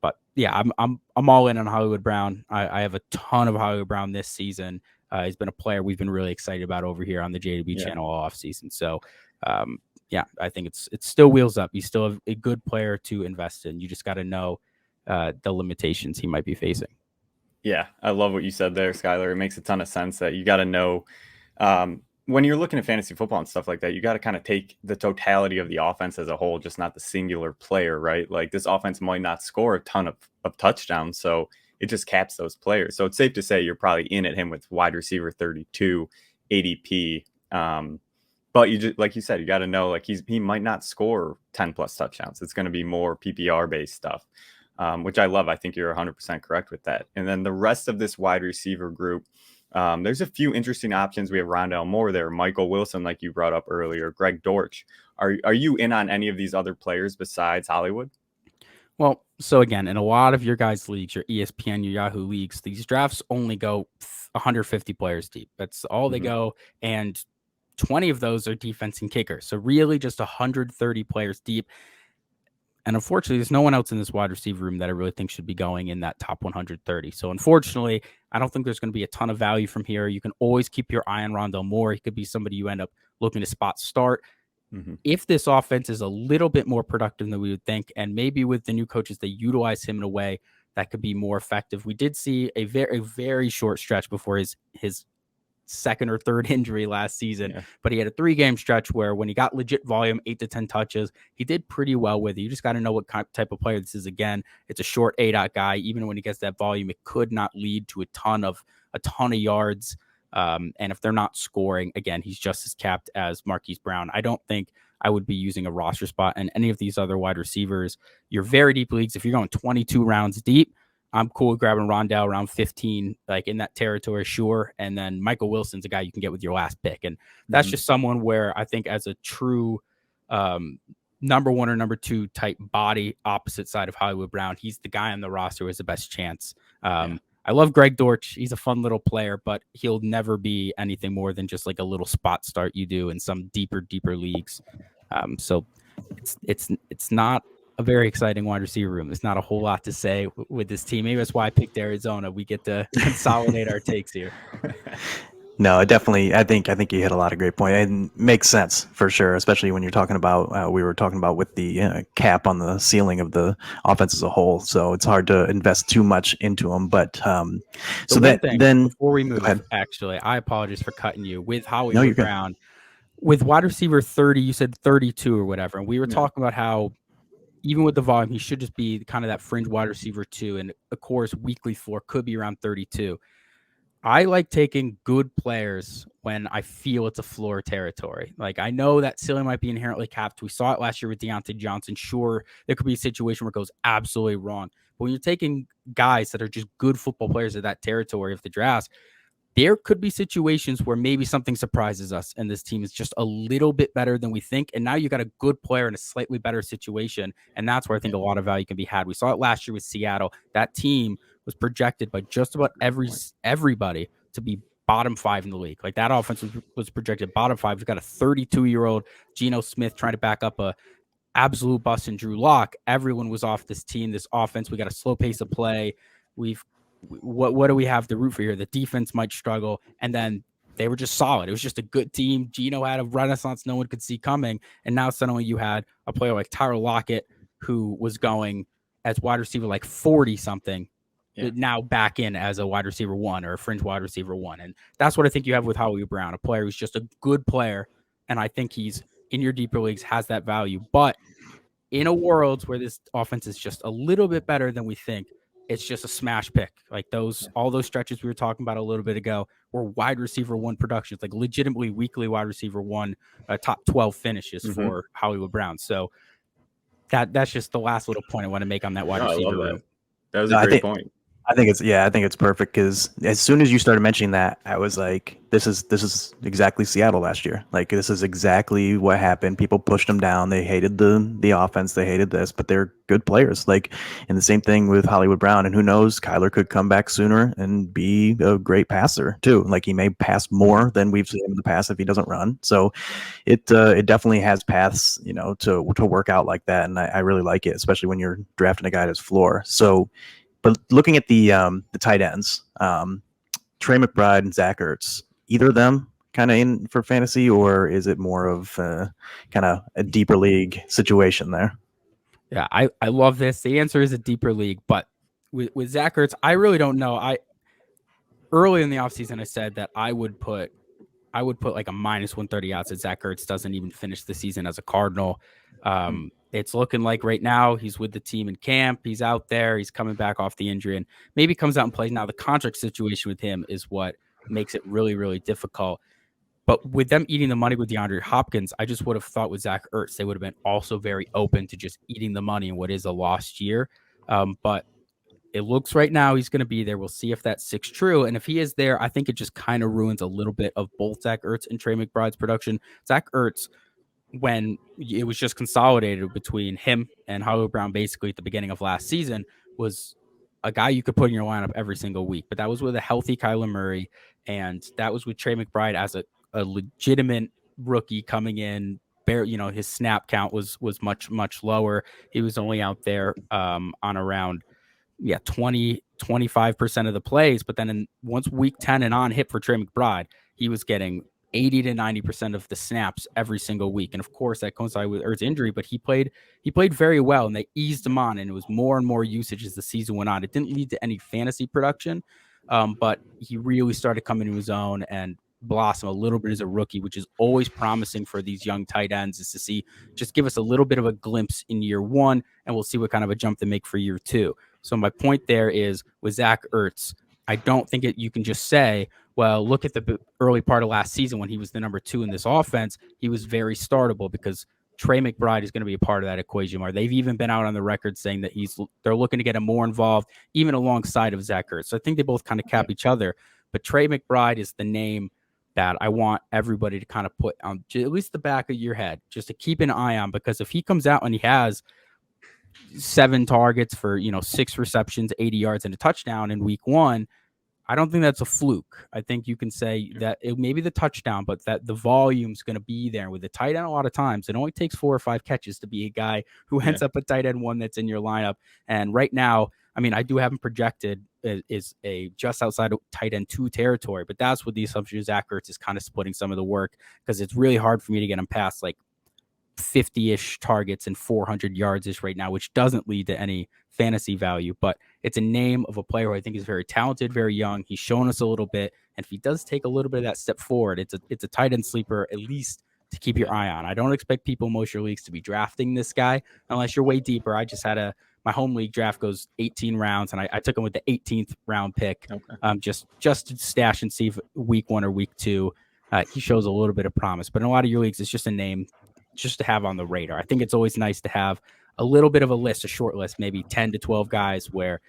But yeah, I'm all in on Hollywood Brown. I have a ton of Hollywood Brown this season. He's been a player we've been really excited about over here on the JDB channel all off season. So yeah, I think it's still wheels up. He's still a good player to invest in. You just got to know the limitations he might be facing. Yeah, I love what you said there, Skylar. It makes a ton of sense that you got to know when you're looking at fantasy football and stuff like that, you got to kind of take the totality of the offense as a whole, just not the singular player, right? Like this offense might not score a ton of touchdowns, so it just caps those players. So it's safe to say you're probably in at him with wide receiver 32 ADP. But you just, like you said, you got to know like he might not score 10 plus touchdowns. It's going to be more PPR based stuff. Which I love. I think you're 100% correct with that. And then the rest of this wide receiver group, there's a few interesting options. We have Rondale Moore there, Michael Wilson, like you brought up earlier, Greg Dortch. Are you in on any of these other players besides Hollywood? Well, so again, in a lot of your guys' leagues, your ESPN, your Yahoo leagues, these drafts only go 150 players deep. That's all they go. And 20 of those are defense and kicker. So really just 130 players deep. And unfortunately, there's no one else in this wide receiver room that I really think should be going in that top 130. So unfortunately, I don't think there's going to be a ton of value from here. You can always keep your eye on Rondale Moore. He could be somebody you end up looking to spot start. If this offense is a little bit more productive than we would think, and maybe with the new coaches, they utilize him in a way that could be more effective. We did see a very, very short stretch before his second or third injury last season, but he had a 3-game stretch where when he got legit volume, 8 to 10 touches, he did pretty well with it. You just got to know what type of player this is. Again, it's a short A-dot guy. Even when he gets that volume, it could not lead to a ton of yards. And if they're not scoring, again, he's just as capped as Marquise Brown. I don't think I would be using a roster spot in any of these other wide receivers. Your very deep leagues, if you're going 22 rounds deep, I'm cool with grabbing Rondale around 15, like in that territory, sure. And then Michael Wilson's a guy you can get with your last pick. And that's just someone where I think as a true number 1 or number 2 type body opposite side of Hollywood Brown, he's the guy on the roster who has the best chance. I love Greg Dortch. He's a fun little player, but he'll never be anything more than just like a little spot start you do in some deeper leagues. So it's not a very exciting wide receiver room. There's not a whole lot to say with this team. Maybe that's why I picked Arizona. We get to consolidate our takes here. No, definitely. I think you hit a lot of great points. It makes sense for sure, especially when you're talking about we were talking about with the cap on the ceiling of the offense as a whole. So it's hard to invest too much into them. But then before we move, actually, I apologize for cutting you with Hollywood Brown. With wide receiver 30, you said 32 or whatever, and we were talking about how even with the volume, he should just be kind of that fringe wide receiver 2, and of course, weekly floor could be around 32. I like taking good players when I feel it's a floor territory. Like, I know that ceiling might be inherently capped. We saw it last year with Deontay Johnson. Sure, there could be a situation where it goes absolutely wrong. But when you're taking guys that are just good football players at that territory of the draft, there could be situations where maybe something surprises us and this team is just a little bit better than we think. And now you got a good player in a slightly better situation. And that's where I think a lot of value can be had. We saw it last year with Seattle. That team was projected by just about everybody to be bottom 5 in the league. Like, that offense was projected bottom 5. We've got a 32-year-old Geno Smith trying to back up a absolute bust in Drew Lock. Everyone was off this team, this offense. We got a slow pace of play. What do we have to root for here? The defense might struggle, and then they were just solid. It was just a good team. Geno had a renaissance no one could see coming, and now suddenly you had a player like Tyler Lockett, who was going as wide receiver like 40-something, now back in as a wide receiver 1 or a fringe wide receiver 1. And that's what I think you have with Hollywood Brown, a player who's just a good player, and I think he's in your deeper leagues has that value. But in a world where this offense is just a little bit better than we think, it's just a smash pick. Like all those stretches we were talking about a little bit ago were wide receiver 1 productions, like legitimately weekly wide receiver 1 top 12 finishes for Hollywood Brown. So that's just the last little point I want to make on that wide receiver room. That was a great point. I think it's perfect, because as soon as you started mentioning that, I was like, this is exactly Seattle last year. Like, this is exactly what happened. People pushed them down. They hated the offense. They hated this, but they're good players. Like, and the same thing with Hollywood Brown. And who knows, Kyler could come back sooner and be a great passer too. Like, he may pass more than we've seen him in the past if he doesn't run. So it definitely has paths, to work out like that. And I really like it, especially when you're drafting a guy that's floor. So. But looking at the tight ends, Trey McBride and Zach Ertz, either of them kind of in for fantasy, or is it more of kind of a deeper league situation there? Yeah, I love this. The answer is a deeper league, but with Zach Ertz, I really don't know. Early in the offseason, I said that I would put like a minus 130 odds that Zach Ertz doesn't even finish the season as a Cardinal. It's looking like right now he's with the team in camp. He's out there. He's coming back off the injury and maybe comes out and plays. Now, the contract situation with him is what makes it really, really difficult. But with them eating the money with DeAndre Hopkins, I just would have thought with Zach Ertz, they would have been also very open to just eating the money in what is a lost year. But it looks right now he's going to be there. We'll see if that sticks true. And if he is there, I think it just kind of ruins a little bit of both Zach Ertz and Trey McBride's production. Zach Ertz, when it was just consolidated between him and Hollywood Brown basically at the beginning of last season, was a guy you could put in your lineup every single week. But that was with a healthy Kyler Murray, and that was with Trey McBride as a legitimate rookie coming in. His snap count was much, much lower. He was only out there on around 20-25% of the plays. But then once week 10 and on hit for Trey McBride, he was getting 80 to 90% of the snaps every single week. And of course that coincided with Ertz's injury, but he played very well, and they eased him on, and it was more and more usage as the season went on. It didn't lead to any fantasy production, but he really started coming to his own and blossom a little bit as a rookie, which is always promising for these young tight ends, is to see, just give us a little bit of a glimpse in year 1, and we'll see what kind of a jump they make for year 2. So my point there is with Zach Ertz, I don't think you can just say, well, look at the early part of last season when he was the number 2 in this offense. He was very startable, because Trey McBride is going to be a part of that equation. Where they've even been out on the record saying that they're looking to get him more involved, even alongside of Zach Ertz. So I think they both kind of cap each other. But Trey McBride is the name that I want everybody to kind of put on at least the back of your head, just to keep an eye on, because if he comes out and he has 7 targets for 6 receptions, 80 yards, and a touchdown in week 1, I don't think that's a fluke. I think you can say that it may be the touchdown, but that the volume's going to be there. With the tight end, a lot of times it only takes 4 or 5 catches to be a guy who ends up a tight end 1 that's in your lineup. And right now, I mean, I do have him projected is a just outside of tight end 2 territory, but that's with the assumption Zach Ertz is kind of splitting some of the work, because it's really hard for me to get him past like 50-ish targets and 400 yards-ish right now, which doesn't lead to any fantasy value. But it's a name of a player who I think is very talented, very young. He's shown us a little bit, and if he does take a little bit of that step forward, it's a tight end sleeper, at least to keep your eye on. I don't expect people in most of your leagues to be drafting this guy unless you're way deeper. I just had my home league draft goes 18 rounds, and I took him with the 18th round pick, just to stash and see if week 1 or week 2 he shows a little bit of promise. But in a lot of your leagues, it's just a name just to have on the radar. I think it's always nice to have a little bit of a list, a short list, maybe 10 to 12 guys where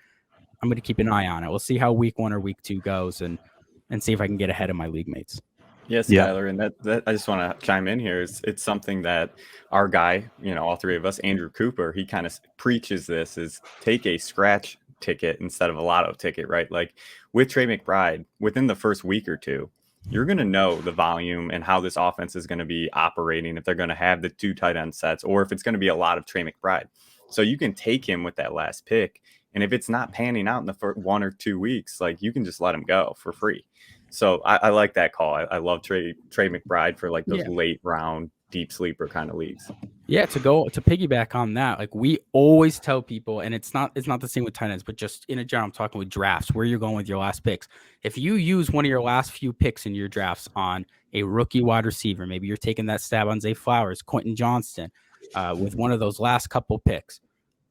I'm going to keep an eye on it. We'll see how week 1 or week 2 goes and see if I can get ahead of my league mates. Yes, Skyler, and that I just want to chime in here. It's something that our guy, all three of us, Andrew Cooper, he kind of preaches this: is take a scratch ticket instead of a lotto ticket, right? Like with Trey McBride, within the first week or two, you're going to know the volume and how this offense is going to be operating, if they're going to have the 2 tight end sets or if it's going to be a lot of Trey McBride. So you can take him with that last pick, and if it's not panning out in the first 1 or 2 weeks, like you can just let him go for free. So I like that call. I love Trey McBride for like those late round deep sleeper kind of leagues. Yeah, to piggyback on that, like we always tell people, and it's not the same with tight ends, but just in a general, I'm talking with drafts, where you're going with your last picks. If you use one of your last few picks in your drafts on a rookie wide receiver, maybe you're taking that stab on Zay Flowers, Quentin Johnston, with one of those last couple picks,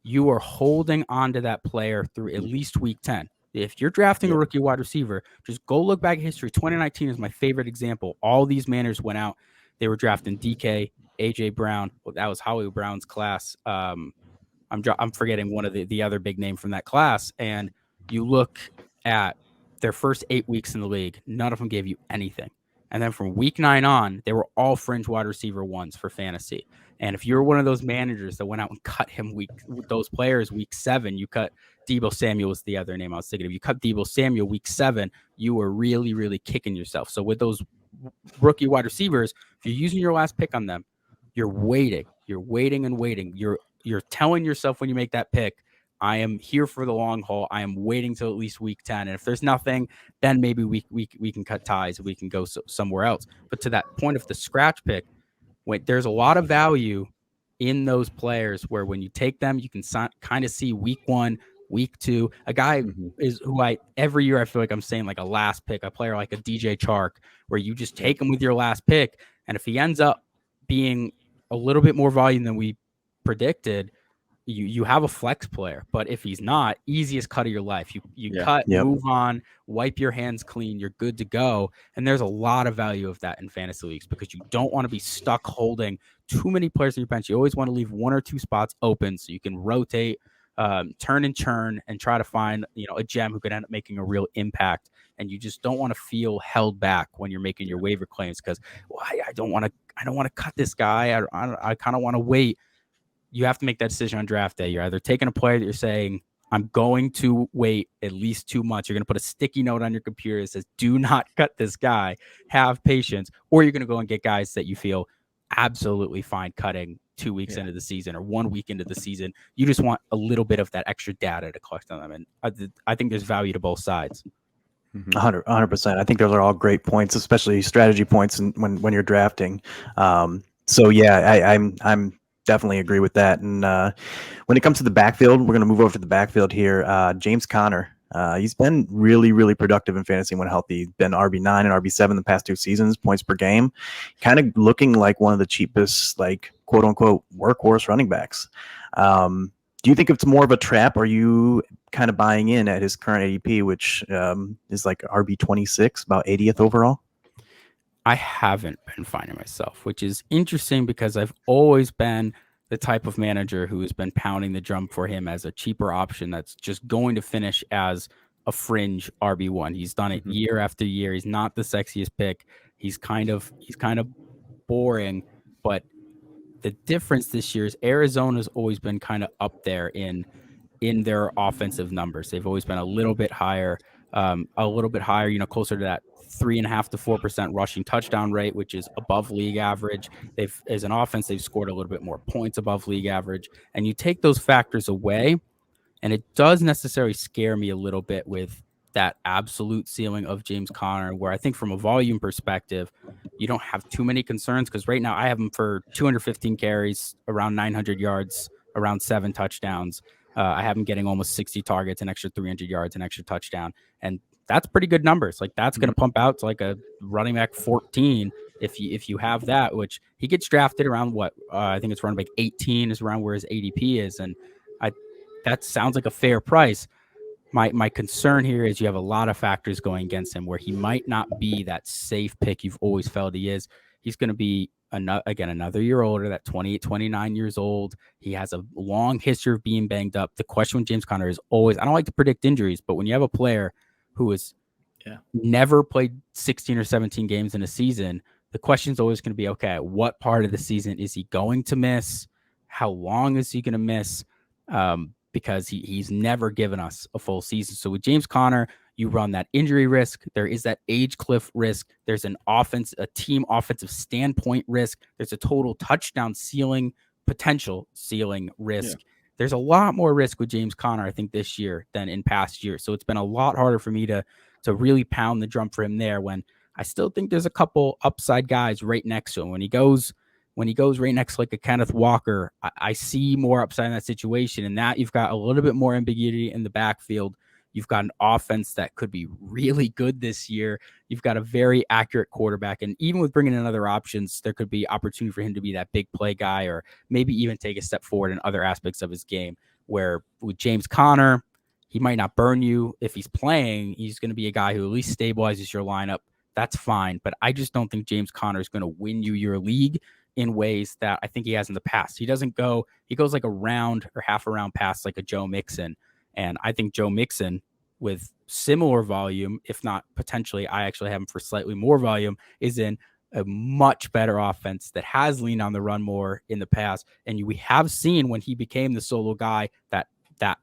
you are holding on to that player through at least week 10. If you're drafting a rookie wide receiver, just go look back at history. 2019 is my favorite example. All these manners went out. They were drafting DK, AJ Brown. Well, that was Hollywood Brown's class. I'm forgetting one of the other big name from that class. And you look at their first 8 weeks in the league, none of them gave you anything. And then from week 9 on, they were all fringe wide receiver ones for fantasy. And if you're one of those managers that went out and cut him those players week 7, you cut Deebo Samuel was the other name I was thinking of. You cut Deebo Samuel week 7, you were really, really kicking yourself. So with those rookie wide receivers, if you're using your last pick on them, you're waiting and waiting. You're telling yourself when you make that pick, I am here for the long haul. I am waiting till at least week 10. And if there's nothing, then maybe we can cut ties. We can go somewhere else. But to that point of the scratch pick, there's a lot of value in those players where when you take them, you can kind of see week 1, week 2. A guy is who every year I feel like I'm saying like a last pick, a player like a DJ Chark, where you just take him with your last pick. And if he ends up being a little bit more volume than we predicted, you have a flex player. But if he's not, easiest cut of your life. You cut, move on, wipe your hands clean, you're good to go. And there's a lot of value of that in fantasy leagues because you don't want to be stuck holding too many players on your bench. You always want to leave 1 or 2 spots open so you can rotate, turn and churn, and try to find a gem who could end up making a real impact. And you just don't want to feel held back when you're making your waiver claims because I don't want to cut this guy. I kind of want to wait. You have to make that decision on draft day. You're either taking a player that you're saying, I'm going to wait at least 2 months. You're going to put a sticky note on your computer that says, do not cut this guy. Have patience. Or you're going to go and get guys that you feel absolutely fine cutting 2 weeks into the season or 1 week into the season. You just want a little bit of that extra data to collect on them. And I think there's value to both sides. 100%. I think those are all great points, especially strategy points when you're drafting. So yeah, I'm definitely agree with that. And when it comes to the backfield, we're going to move over to the backfield here. James Conner, he's been really, really productive in fantasy when healthy. He's been RB9 and RB7 the past 2 seasons, points per game, kind of looking like one of the cheapest, like quote unquote workhorse running backs. Do you think it's more of a trap? Or are you kind of buying in at his current ADP, which is like RB26, about 80th overall? I haven't been finding myself, which is interesting because I've always been the type of manager who has been pounding the drum for him as a cheaper option that's just going to finish as a fringe RB1. He's done it year after year. He's not the sexiest pick. He's kind of boring, but the difference this year is Arizona's always been kind of up there in their offensive numbers. They've always been a little bit higher, closer to that 3.5 to 4% rushing touchdown rate, which is above league average. As an offense, they've scored a little bit more points above league average. And you take those factors away, and it does necessarily scare me a little bit with that absolute ceiling of James Conner, where I think from a volume perspective, you don't have too many concerns because right now I have him for 215 carries, around 900 yards, around 7 touchdowns. I have him getting almost 60 targets, an extra 300 yards, an extra touchdown. And that's pretty good numbers. Like that's going to pump out to like a running back 14 if you have that, which he gets drafted around I think it's running back 18 is around where his ADP is. And that sounds like a fair price. My concern here is you have a lot of factors going against him where he might not be that safe pick you've always felt he is. He's going to be, another year older, that 28, 29 years old. He has a long history of being banged up. The question with James Conner is always, I don't like to predict injuries, but when you have a player who has never played 16 or 17 games in a season, the question is always going to be, okay, what part of the season is he going to miss? How long is he going to miss? Because he's never given us a full season. So with James Conner, you run that injury risk. There is that age cliff risk. There's a team offensive standpoint risk. There's a total touchdown potential ceiling risk. Yeah. There's a lot more risk with James Conner, I think, this year than in past years. So it's been a lot harder for me to really pound the drum for him there, when I still think there's a couple upside guys right next to him. When he goes right next to like a Kenneth Walker, I see more upside in that situation. And that you've got a little bit more ambiguity in the backfield. You've got an offense that could be really good this year. You've got a very accurate quarterback. And even with bringing in other options, there could be opportunity for him to be that big play guy, or maybe even take a step forward in other aspects of his game, where with James Conner, he might not burn you if he's playing. He's going to be a guy who at least stabilizes your lineup. That's fine. But I just don't think James Conner is going to win you your league in ways that I think he has in the past. He goes like a round or half a round past like a Joe Mixon. And I think Joe Mixon, with similar volume, if not potentially, I actually have him for slightly more volume, is in a much better offense that has leaned on the run more in the past. And we have seen when he became the solo guy, that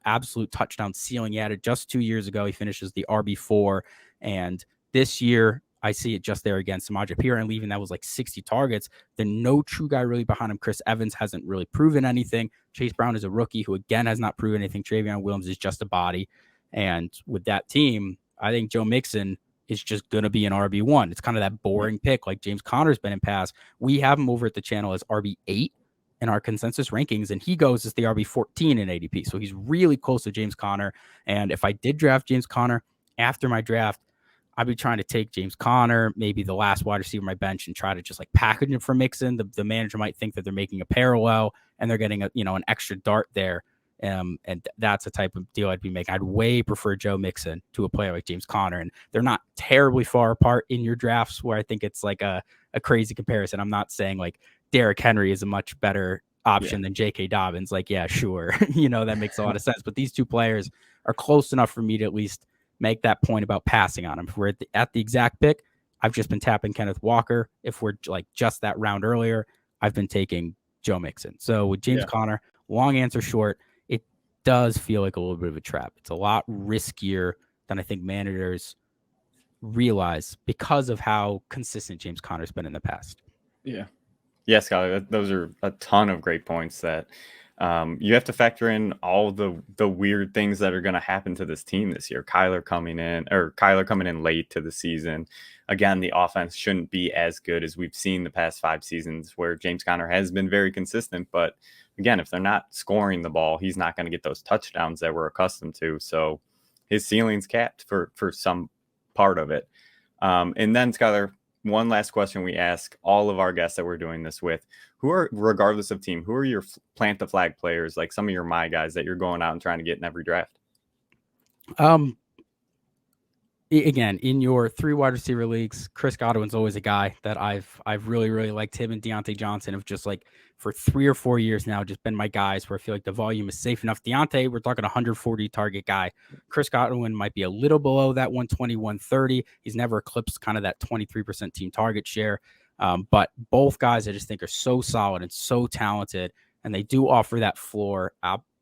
absolute touchdown ceiling he had it just 2 years ago. He finishes the RB4. And this year, I see it just there against Samaje Perine leaving. That was like 60 targets. Then no true guy really behind him. Chris Evans hasn't really proven anything. Chase Brown is a rookie who, again, has not proven anything. Travion Williams is just a body. And with that team, I think Joe Mixon is just going to be an RB1. It's kind of that boring pick like James Conner's been in past. We have him over at the channel as RB8 in our consensus rankings, and he goes as the RB14 in ADP. So he's really close to James Conner. And if I did draft James Conner after my draft, I'd be trying to take James Conner, maybe the last wide receiver on my bench, and try to just like package him for Mixon. The manager might think that they're making a parallel and they're getting an extra dart there. And that's the type of deal I'd be making. I'd way prefer Joe Mixon to a player like James Conner. And they're not terribly far apart in your drafts where I think it's like a crazy comparison. I'm not saying like Derrick Henry is a much better option than J.K. Dobbins. Like, yeah, sure. That makes a lot of sense. But these two players are close enough for me to at least make that point about passing on him. If we're at the exact pick, I've just been tapping Kenneth Walker. If we're like just that round earlier, I've been taking Joe Mixon. So with James Conner, long answer short, it does feel like a little bit of a trap. It's a lot riskier than I think managers realize because of how consistent James Conner's been in the past. Yeah. Yes, Skyler, those are a ton of great points that you have to factor in all the weird things that are going to happen to this team this year. Kyler coming in late to the season. Again, the offense shouldn't be as good as we've seen the past 5 seasons where James Conner has been very consistent. But again, if they're not scoring the ball, he's not going to get those touchdowns that we're accustomed to. So his ceiling's capped for some part of it. And then, Skyler, one last question we ask all of our guests that we're doing this with, regardless of team, who are your plant the flag players, like some of your my guys that you're going out and trying to get in every draft? Again, in your 3 wide receiver leagues, Chris Godwin's always a guy that I've really, really liked. Him and Deontay Johnson have just like for 3 or 4 years now just been my guys where I feel like the volume is safe enough. Deontay, we're talking 140 target guy. Chris Godwin might be a little below that 120, 130. He's never eclipsed kind of that 23% team target share. But both guys I just think are so solid and so talented, and they do offer that floor.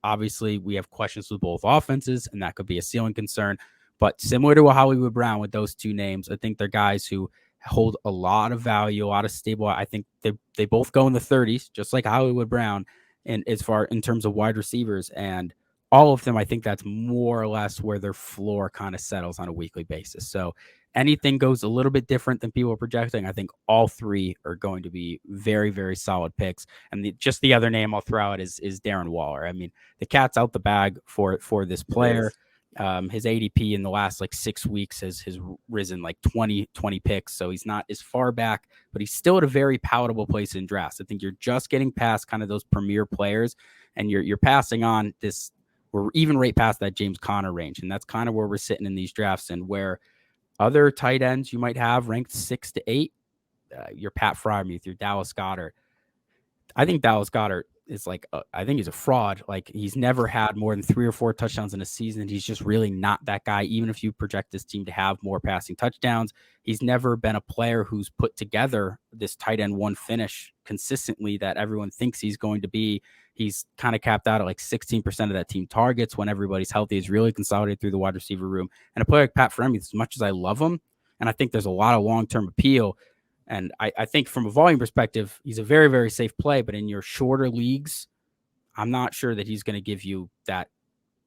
Obviously, we have questions with both offenses, and that could be a ceiling concern. But similar to a Hollywood Brown with those 2 names, I think they're guys who hold a lot of value, a lot of stable. I think they both go in the 30s, just like Hollywood Brown, and as far in terms of wide receivers. And all of them, I think that's more or less where their floor kind of settles on a weekly basis. So anything goes a little bit different than people are projecting. I think all 3 are going to be very, very solid picks. And just the other name I'll throw out is Darren Waller. I mean, the cat's out the bag for this player. His ADP in the last like 6 weeks has risen like 20 picks. So he's not as far back, but he's still at a very palatable place in drafts. I think you're just getting past kind of those premier players, and you're passing on this. we're even right past that James Conner range. And that's kind of where we're sitting in these drafts, and where other tight ends you might have ranked 6 to 8, your Pat Fryermuth, your Dallas Goedert. I think Dallas Goedert is I think he's a fraud. Like, he's never had more than 3 or 4 touchdowns in a season. He's just really not that guy. Even if you project this team to have more passing touchdowns, he's never been a player who's put together this tight end 1 finish consistently that everyone thinks he's going to be. He's kind of capped out at like 16% of that team targets when everybody's healthy. He's really consolidated through the wide receiver room. And a player like Pat Fryermuth, as much as I love him, and I think there's a lot of long-term appeal, and I think from a volume perspective, he's a very, very safe play. But in your shorter leagues, I'm not sure that he's going to give you that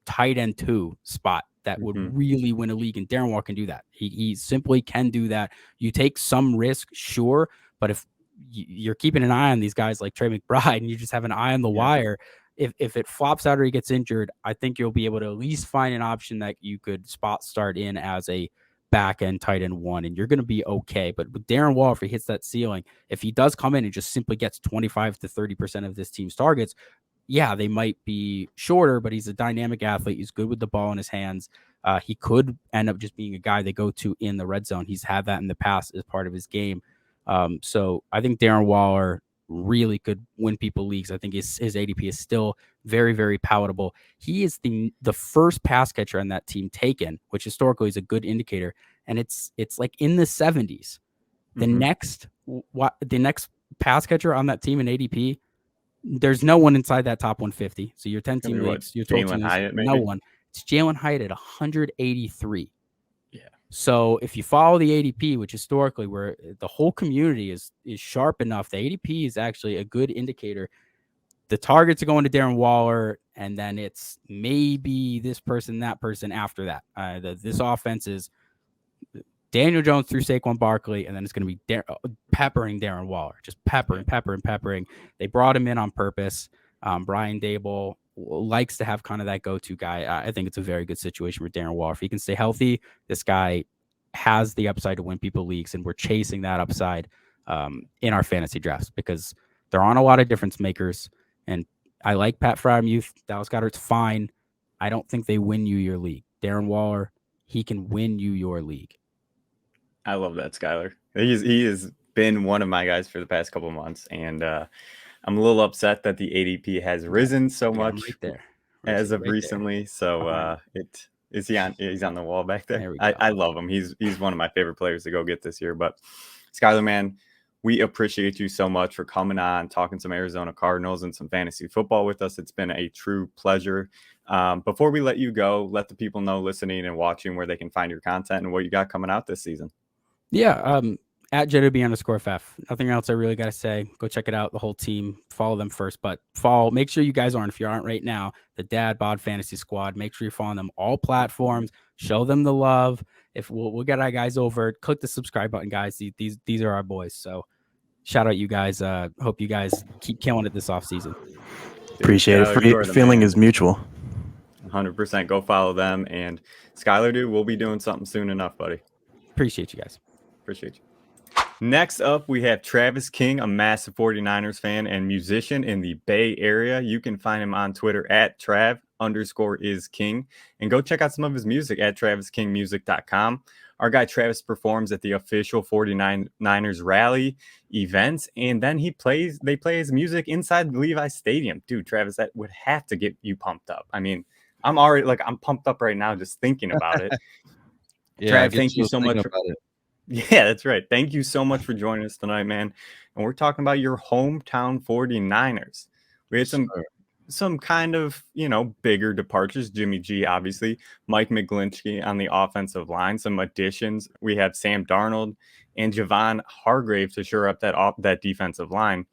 tight end 2 spot that would really win a league. And Darren Waller can do that. He simply can do that. You take some risk, sure. But if you're keeping an eye on these guys like Trey McBride and you just have an eye on the wire, if it flops out or he gets injured, I think you'll be able to at least find an option that you could spot start in as a back end tight end 1, and you're going to be okay. But with Darren Waller, if he hits that ceiling, if he does come in and just simply gets 25 to 30% of this team's targets, yeah, they might be shorter, but he's a dynamic athlete. He's good with the ball in his hands. He could end up just being a guy they go to in the red zone. He's had that in the past as part of his game. So I think Darren Waller really could win people leagues. I think his ADP is still very, very palatable. He is the first pass catcher on that team taken, which historically is a good indicator. And it's like in the 70s. The next pass catcher on that team in ADP, there's no one inside that top 150. So your 10 team leagues, your 12 team leagues, no one. It's Jalen Hyatt at 183. Yeah. So if you follow the ADP, which historically where the whole community is sharp enough, the ADP is actually a good indicator. The targets are going to Darren Waller, and then it's maybe this person, that person after that. This offense is Daniel Jones through Saquon Barkley, and then it's going to be peppering Darren Waller, just peppering. They brought him in on purpose. Brian Dable likes to have kind of that go-to guy. I think it's a very good situation for Darren Waller. If he can stay healthy, this guy has the upside to win people leagues, and we're chasing that upside in our fantasy drafts because there aren't a lot of difference makers. And I like Pat Fryermuth. Dallas Goedert's fine. I don't think they win you your league. Darren Waller, he can win you your league. I love that, Skyler. He has been one of my guys for the past couple of months, and I'm a little upset that the ADP has risen so much as of recently. So he's on the wall back there. I love him. He's one of my favorite players to go get this year. But Skyler, man, we appreciate you so much for coming on, talking some Arizona Cardinals and some fantasy football with us. It's been a true pleasure. Before we let you go, let the people know listening and watching where they can find your content and what you got coming out this season. Yeah, at JWB_FF. Nothing else I really got to say. Go check it out. The whole team. Follow them first, but make sure you guys aren't, if you aren't right now, the Dad Bod Fantasy Squad. Make sure you're following them all platforms. Show them the love. If we'll get our guys over, click the subscribe button, guys. These are our boys. So shout out you guys. Hope you guys keep killing it this offseason. Appreciate it. Feeling is mutual. 100%. Go follow them. And Skyler, dude, we'll be doing something soon enough, buddy. Appreciate you guys. Appreciate you. Next up, we have Travis King, a massive 49ers fan and musician in the Bay Area. You can find him on Twitter at Trav_is_King. And go check out some of his music at TravisKingMusic.com. Our guy Travis performs at the official 49ers rally events, and then they play his music inside Levi Stadium. Dude, Travis, that would have to get you pumped up. I mean, I'm pumped up right now just thinking about it. Yeah, Trav, thank you so much. Yeah, that's right. Thank you so much for joining us tonight, man. And we're talking about your hometown 49ers. We had some kind of, bigger departures. Jimmy G, obviously. Mike McGlinchey on the offensive line. Some additions. We have Sam Darnold and Javon Hargrave to shore up that defensive line.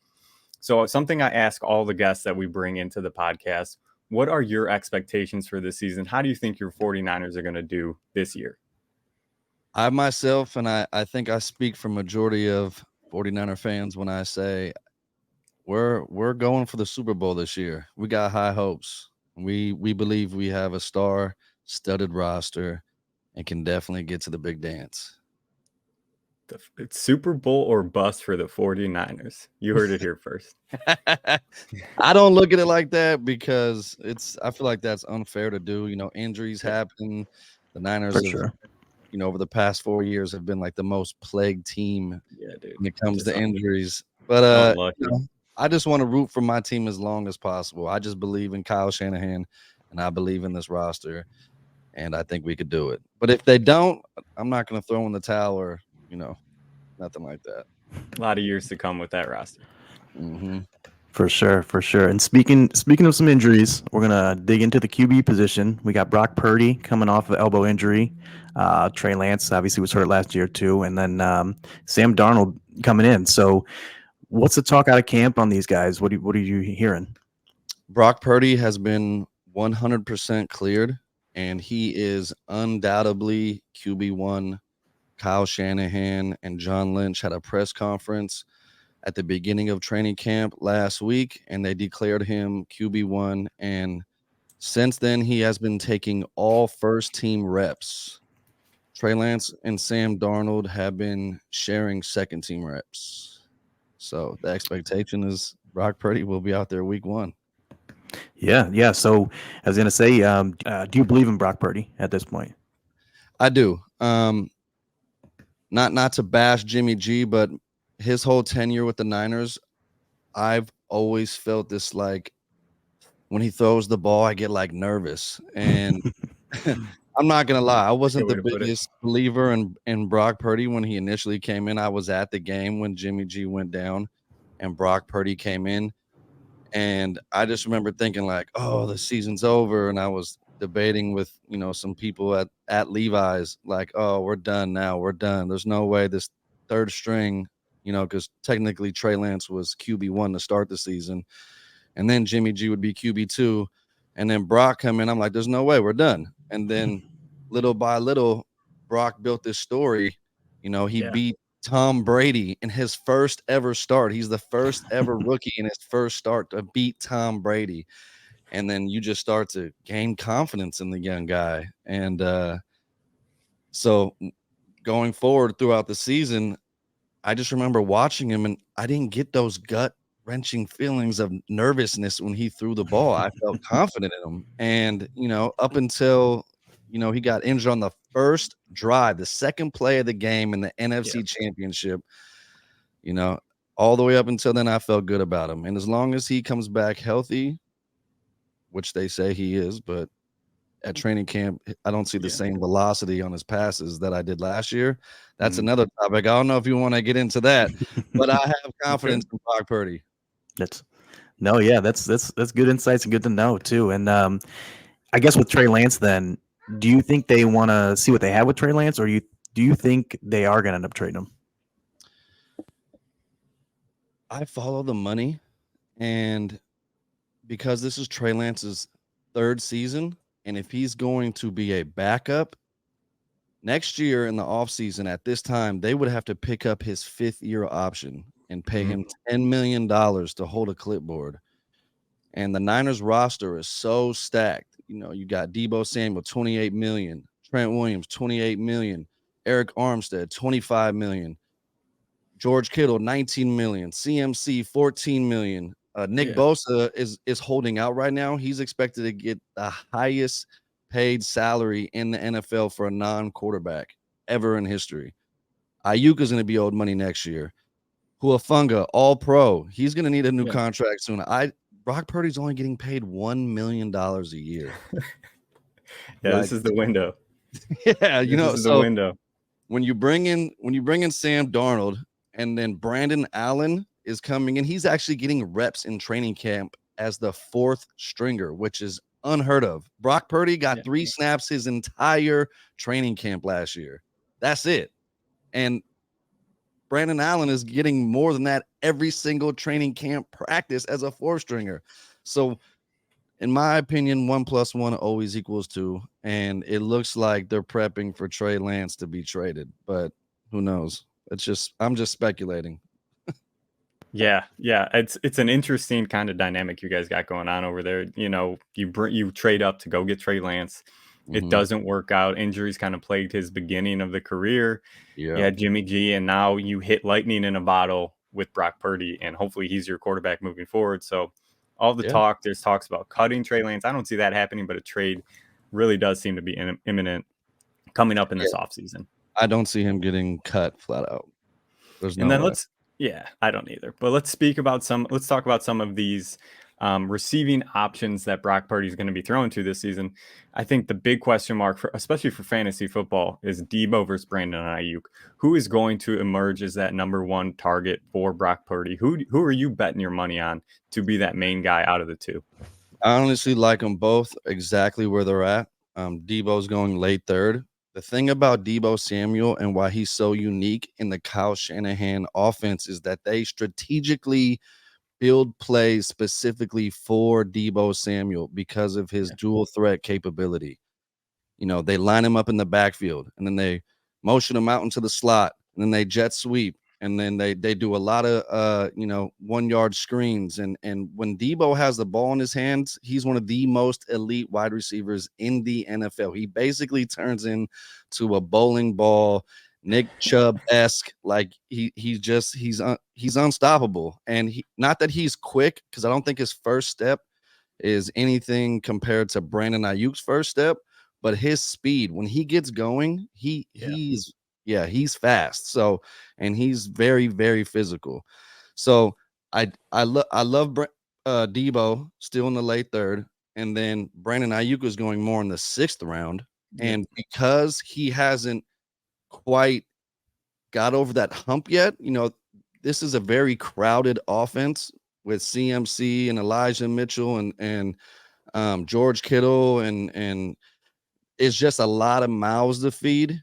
So something I ask all the guests that we bring into the podcast, what are your expectations for this season? How do you think your 49ers are going to do this year? I myself, and I think I speak for majority of 49er fans when I say we're going for the Super Bowl this year. We got high hopes. We believe we have a star-studded roster and can definitely get to the big dance. It's Super Bowl or bust for the 49ers. You heard it here first. I don't look at it like that because I feel like that's unfair to do. Injuries happen. The Niners For have, sure. over the past 4 years have been like the most plagued team Yeah, dude. when it comes Just to injuries. But unlucky. I just want to root for my team as long as possible. I just believe in Kyle Shanahan, and I believe in this roster, and I think we could do it. But if they don't, I'm not going to throw in the towel or nothing like that. A lot of years to come with that roster. Mm-hmm. For sure, for sure. And speaking of some injuries, we're gonna dig into the QB position. We got Brock Purdy coming off of elbow injury. Trey Lance obviously was hurt last year too, and then Sam Darnold coming in. So, what's the talk out of camp on these guys? What are you hearing? Brock Purdy has been 100% cleared, and he is undoubtedly QB1. Kyle Shanahan and John Lynch had a press conference at the beginning of training camp last week, and they declared him QB1. And since then, he has been taking all first-team reps. Trey Lance and Sam Darnold have been sharing second-team reps. So the expectation is Brock Purdy will be out there week 1. Yeah. So I was gonna say, do you believe in Brock Purdy at this point? I do. Not to bash Jimmy G, but his whole tenure with the Niners, I've always felt this, like, when he throws the ball, I get like nervous. And I'm not gonna lie, I wasn't the biggest believer in Brock Purdy when he initially came in. I was at the game when Jimmy G went down and Brock Purdy came in. And I just remember thinking like, oh, the season's over. And I was debating with, some people at Levi's, like, oh, we're done now. We're done. There's no way this third string, because technically Trey Lance was QB1 to start the season. And then Jimmy G would be QB2. And then Brock come in. I'm like, there's no way, we're done. And then little by little, Brock built this story. He beat Tom Brady in his first ever start. He's the first ever rookie in his first start to beat Tom Brady. And then you just start to gain confidence in the young guy. And so going forward throughout the season, I just remember watching him, and I didn't get those gut-wrenching feelings of nervousness when he threw the ball. I felt confident in him. And, up until, he got injured on the first drive, the second play of the game in the NFC Championship, all the way up until then, I felt good about him. And as long as he comes back healthy, which they say he is, but at training camp, I don't see the same velocity on his passes that I did last year. That's another topic. I don't know if you want to get into that, but I have confidence in Brock Purdy. That's good insights and good to know too. And I guess with Trey Lance, then, do you think they want to see what they have with Trey Lance, or do you think they are going to end up trading him? I follow the money, and because this is Trey Lance's third season, and if he's going to be a backup next year in the offseason at this time, they would have to pick up his 5th-year option and pay him $10 million to hold a clipboard. And the Niners roster is so stacked. You got Deebo Samuel, $28 million, Trent Williams, $28 million, Eric Armstead, $25 million, George Kittle, $19 million, CMC, $14 million. Nick Bosa is holding out right now. He's expected to get the highest paid salary in the NFL for a non-quarterback ever in history. Ayuk is going to be owed money next year. Huafunga, all pro. He's going to need a new contract soon. Brock Purdy's only getting paid $1 million a year. This is the window. Yeah, this is the window. When you bring in Sam Darnold, and then Brandon Allen is coming in, he's actually getting reps in training camp as the 4th stringer, which is unheard of. Brock Purdy got 3 snaps his entire training camp last year. That's it. And Brandon Allen is getting more than that every single training camp practice as a 4th stringer. So in my opinion, 1 + 1 always equals 2. And it looks like they're prepping for Trey Lance to be traded, but who knows? I'm just speculating. Yeah. It's an interesting kind of dynamic you guys got going on over there. You trade up to go get Trey Lance. It doesn't work out. Injuries kind of plagued his beginning of the career. Yeah. You had Jimmy G, and now you hit lightning in a bottle with Brock Purdy, and hopefully he's your quarterback moving forward. So all the talk, there's talks about cutting Trey Lance. I don't see that happening, but a trade really does seem to be imminent coming up in this offseason. I don't see him getting cut flat out. There's no way. I don't either. But let's talk about some of these receiving options that Brock Purdy is going to be thrown to this season. I think the big question mark, especially for fantasy football, is Debo versus Brandon Ayuk. Who is going to emerge as that number one target for Brock Purdy? Who are you betting your money on to be that main guy out of the two? I honestly like them both exactly where they're at. Debo's going late third. The thing about Debo Samuel and why he's so unique in the Kyle Shanahan offense is that they strategically build plays specifically for Debo Samuel because of his dual threat capability. They line him up in the backfield, and then they motion him out into the slot, and then they jet sweep, and then they do a lot of 1 yard screens. And when Debo has the ball in his hands, he's one of the most elite wide receivers in the NFL. He basically turns into a bowling ball, Nick Chubb-esque. Like he's unstoppable. And not that he's quick, because I don't think his first step is anything compared to Brandon Ayuk's first step, but his speed, when he gets going, he's fast. So, and he's very, very physical. So I love Debo still in the late third, and then Brandon Ayuk is going more in the 6th round. And because he hasn't quite got over that hump yet, this is a very crowded offense with CMC and Elijah Mitchell and George Kittle, and it's just a lot of mouths to feed.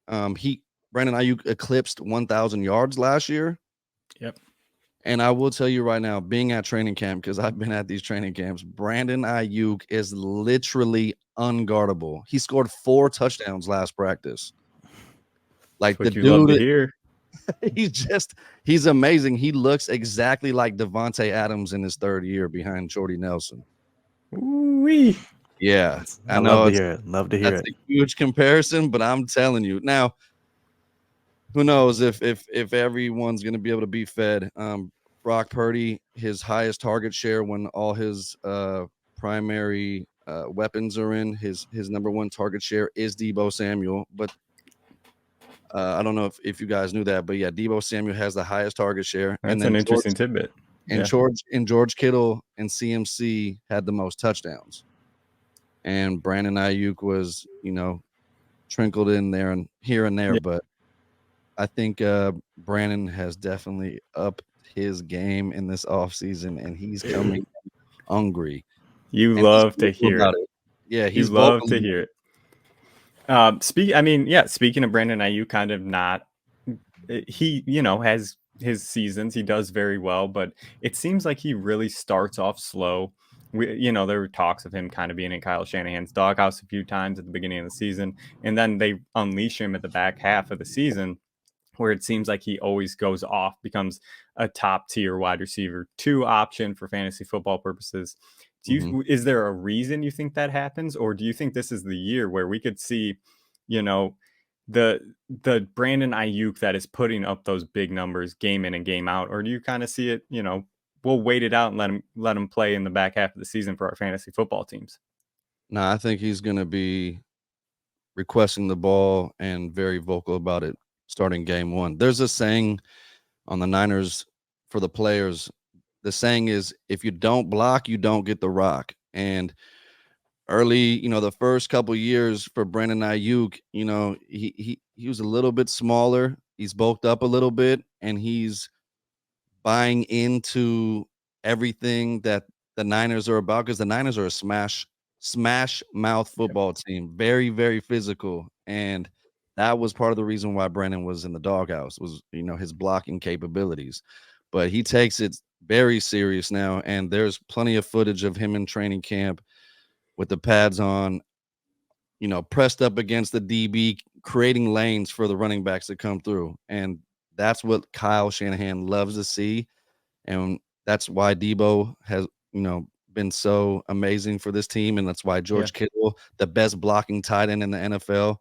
Brandon Ayuk eclipsed 1,000 yards last year. Yep. And I will tell you right now, being at training camp, because I've been at these training camps, Brandon Ayuk is literally unguardable. He scored 4 touchdowns last practice. Like the dude, love to hear. he's amazing. He looks exactly like Devontae Adams in his 3rd year behind Jordy Nelson. Ooh-wee. Yeah, I love to hear it. Love to hear it. That's a huge comparison, but I'm telling you now. Who knows if everyone's going to be able to be fed? Brock Purdy, his highest target share when all his primary weapons are in. His number one target share is Debo Samuel, but I don't know if you guys knew that, but yeah, Debo Samuel has the highest target share. That's an interesting tidbit. And George Kittle and CMC had the most touchdowns. And Brandon Ayuk was, trickled in there and here and there. Yeah. But I think Brandon has definitely upped his game in this offseason, and he's coming hungry. You love to hear it. Yeah, he's love to hear it. Speaking of Brandon Ayuk, kind of not, he, has his seasons. He does very well, but it seems like he really starts off slow. There were talks of him kind of being in Kyle Shanahan's doghouse a few times at the beginning of the season, and then they unleash him at the back half of the season, where it seems like he always goes off, becomes a top tier wide receiver 2 option for fantasy football purposes. Is there a reason you think that happens, or do you think this is the year where we could see, the Brandon Ayuk that is putting up those big numbers game in and game out, or do you kind of see it, we'll wait it out and let him play in the back half of the season for our fantasy football teams? No, I think he's going to be requesting the ball and very vocal about it starting game 1. There's a saying on the Niners for the players. The saying is, if you don't block, you don't get the rock. And early, the first couple years for Brandon Ayuk, he was a little bit smaller. He's bulked up a little bit, and he's buying into everything that the Niners are about, because the Niners are a smash mouth football team, very, very physical. And that was part of the reason why Brandon was in the doghouse, was, his blocking capabilities. But he takes it very serious now, and there's plenty of footage of him in training camp with the pads on, pressed up against the DB, creating lanes for the running backs to come through. And that's what Kyle Shanahan loves to see. And that's why Debo has, been so amazing for this team, and that's why George Kittle, the best blocking tight end in the NFL.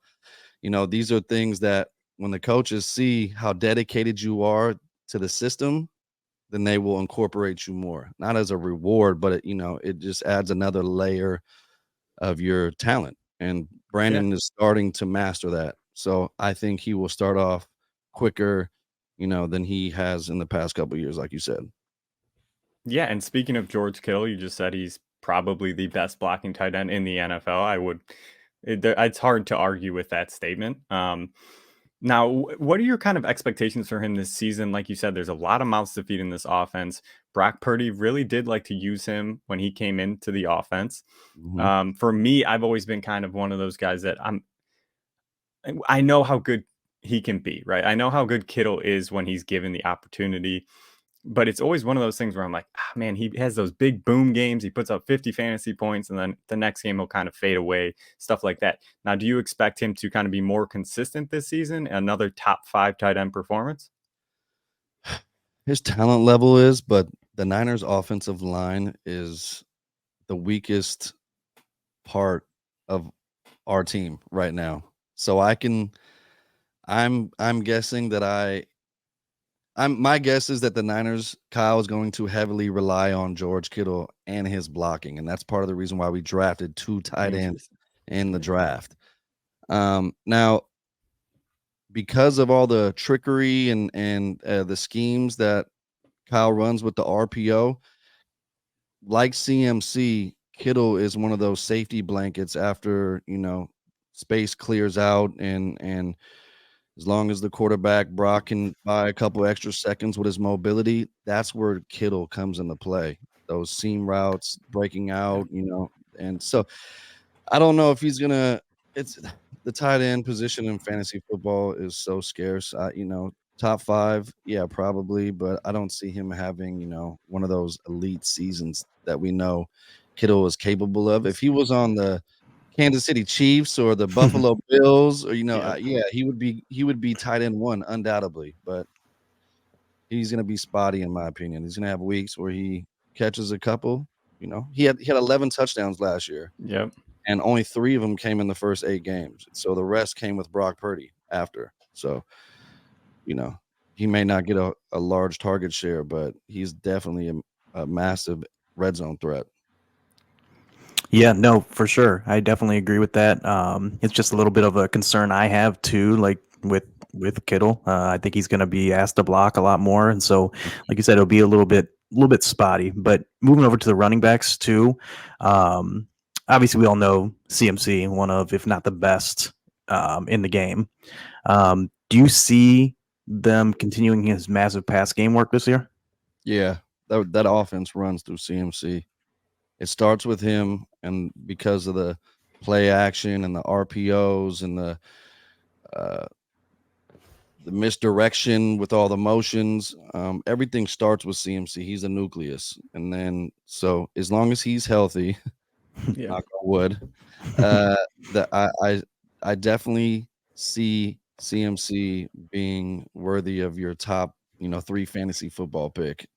These are things that when the coaches see how dedicated you are to the system, then they will incorporate you more. Not as a reward, but it just adds another layer of your talent. And Brandon is starting to master that. So I think he will start off quicker, than he has in the past couple of years, like you said. Yeah, and speaking of George Kittle, you just said he's probably the best blocking tight end in the NFL. It's hard to argue with that statement. Now, what are your kind of expectations for him this season? Like you said, there's a lot of mouths to feed in this offense. Brock Purdy really did like to use him when he came into the offense. Mhm. For me, I've always been kind of one of those guys that I know how good he can be, right? I know how good Kittle is when he's given the opportunity. But it's always one of those things where I'm like, man, he has those big boom games. He puts up 50 fantasy points, and then the next game will kind of fade away, stuff like that. Now, do you expect him to kind of be more consistent this season? Another top 5 tight end performance? His talent level is, but the Niners offensive line is the weakest part of our team right now. So I'm guessing that my guess is that the Niners, Kyle, is going to heavily rely on George Kittle and his blocking, and that's part of the reason why we drafted 2 tight ends in the draft. Now, because of all the trickery and the schemes that Kyle runs with the RPO, like CMC, Kittle is one of those safety blankets after space clears out, and as long as the quarterback Brock can buy a couple extra seconds with his mobility, that's where Kittle comes into play. Those seam routes, breaking out, and so I don't know if he's gonna. It's the tight end position in fantasy football is so scarce. Top 5, yeah, probably, but I don't see him having one of those elite seasons that we know Kittle is capable of. If he was on the Kansas City Chiefs or the Buffalo Bills, or he would be tight end 1 undoubtedly, but he's gonna be spotty in my opinion. He's gonna have weeks where he catches a couple. He had 11 touchdowns last year. Yep. And only 3 of them came in the first 8 games. So the rest came with Brock Purdy after. So, he may not get a large target share, but he's definitely a massive red zone threat. Yeah, no, for sure. I definitely agree with that. It's just a little bit of a concern I have too, like with Kittle. I think he's going to be asked to block a lot more, and so, like you said, it'll be a little bit spotty. But moving over to the running backs too, obviously we all know CMC, one of, if not the best, in the game. Do you see them continuing his massive pass game work this year? Yeah, that offense runs through CMC. It starts with him, and because of the play action and the RPOs and the misdirection with all the motions, everything starts with CMC. He's a nucleus, and then so as long as he's healthy, knock on wood, that I definitely see CMC being worthy of your top 3 fantasy football pick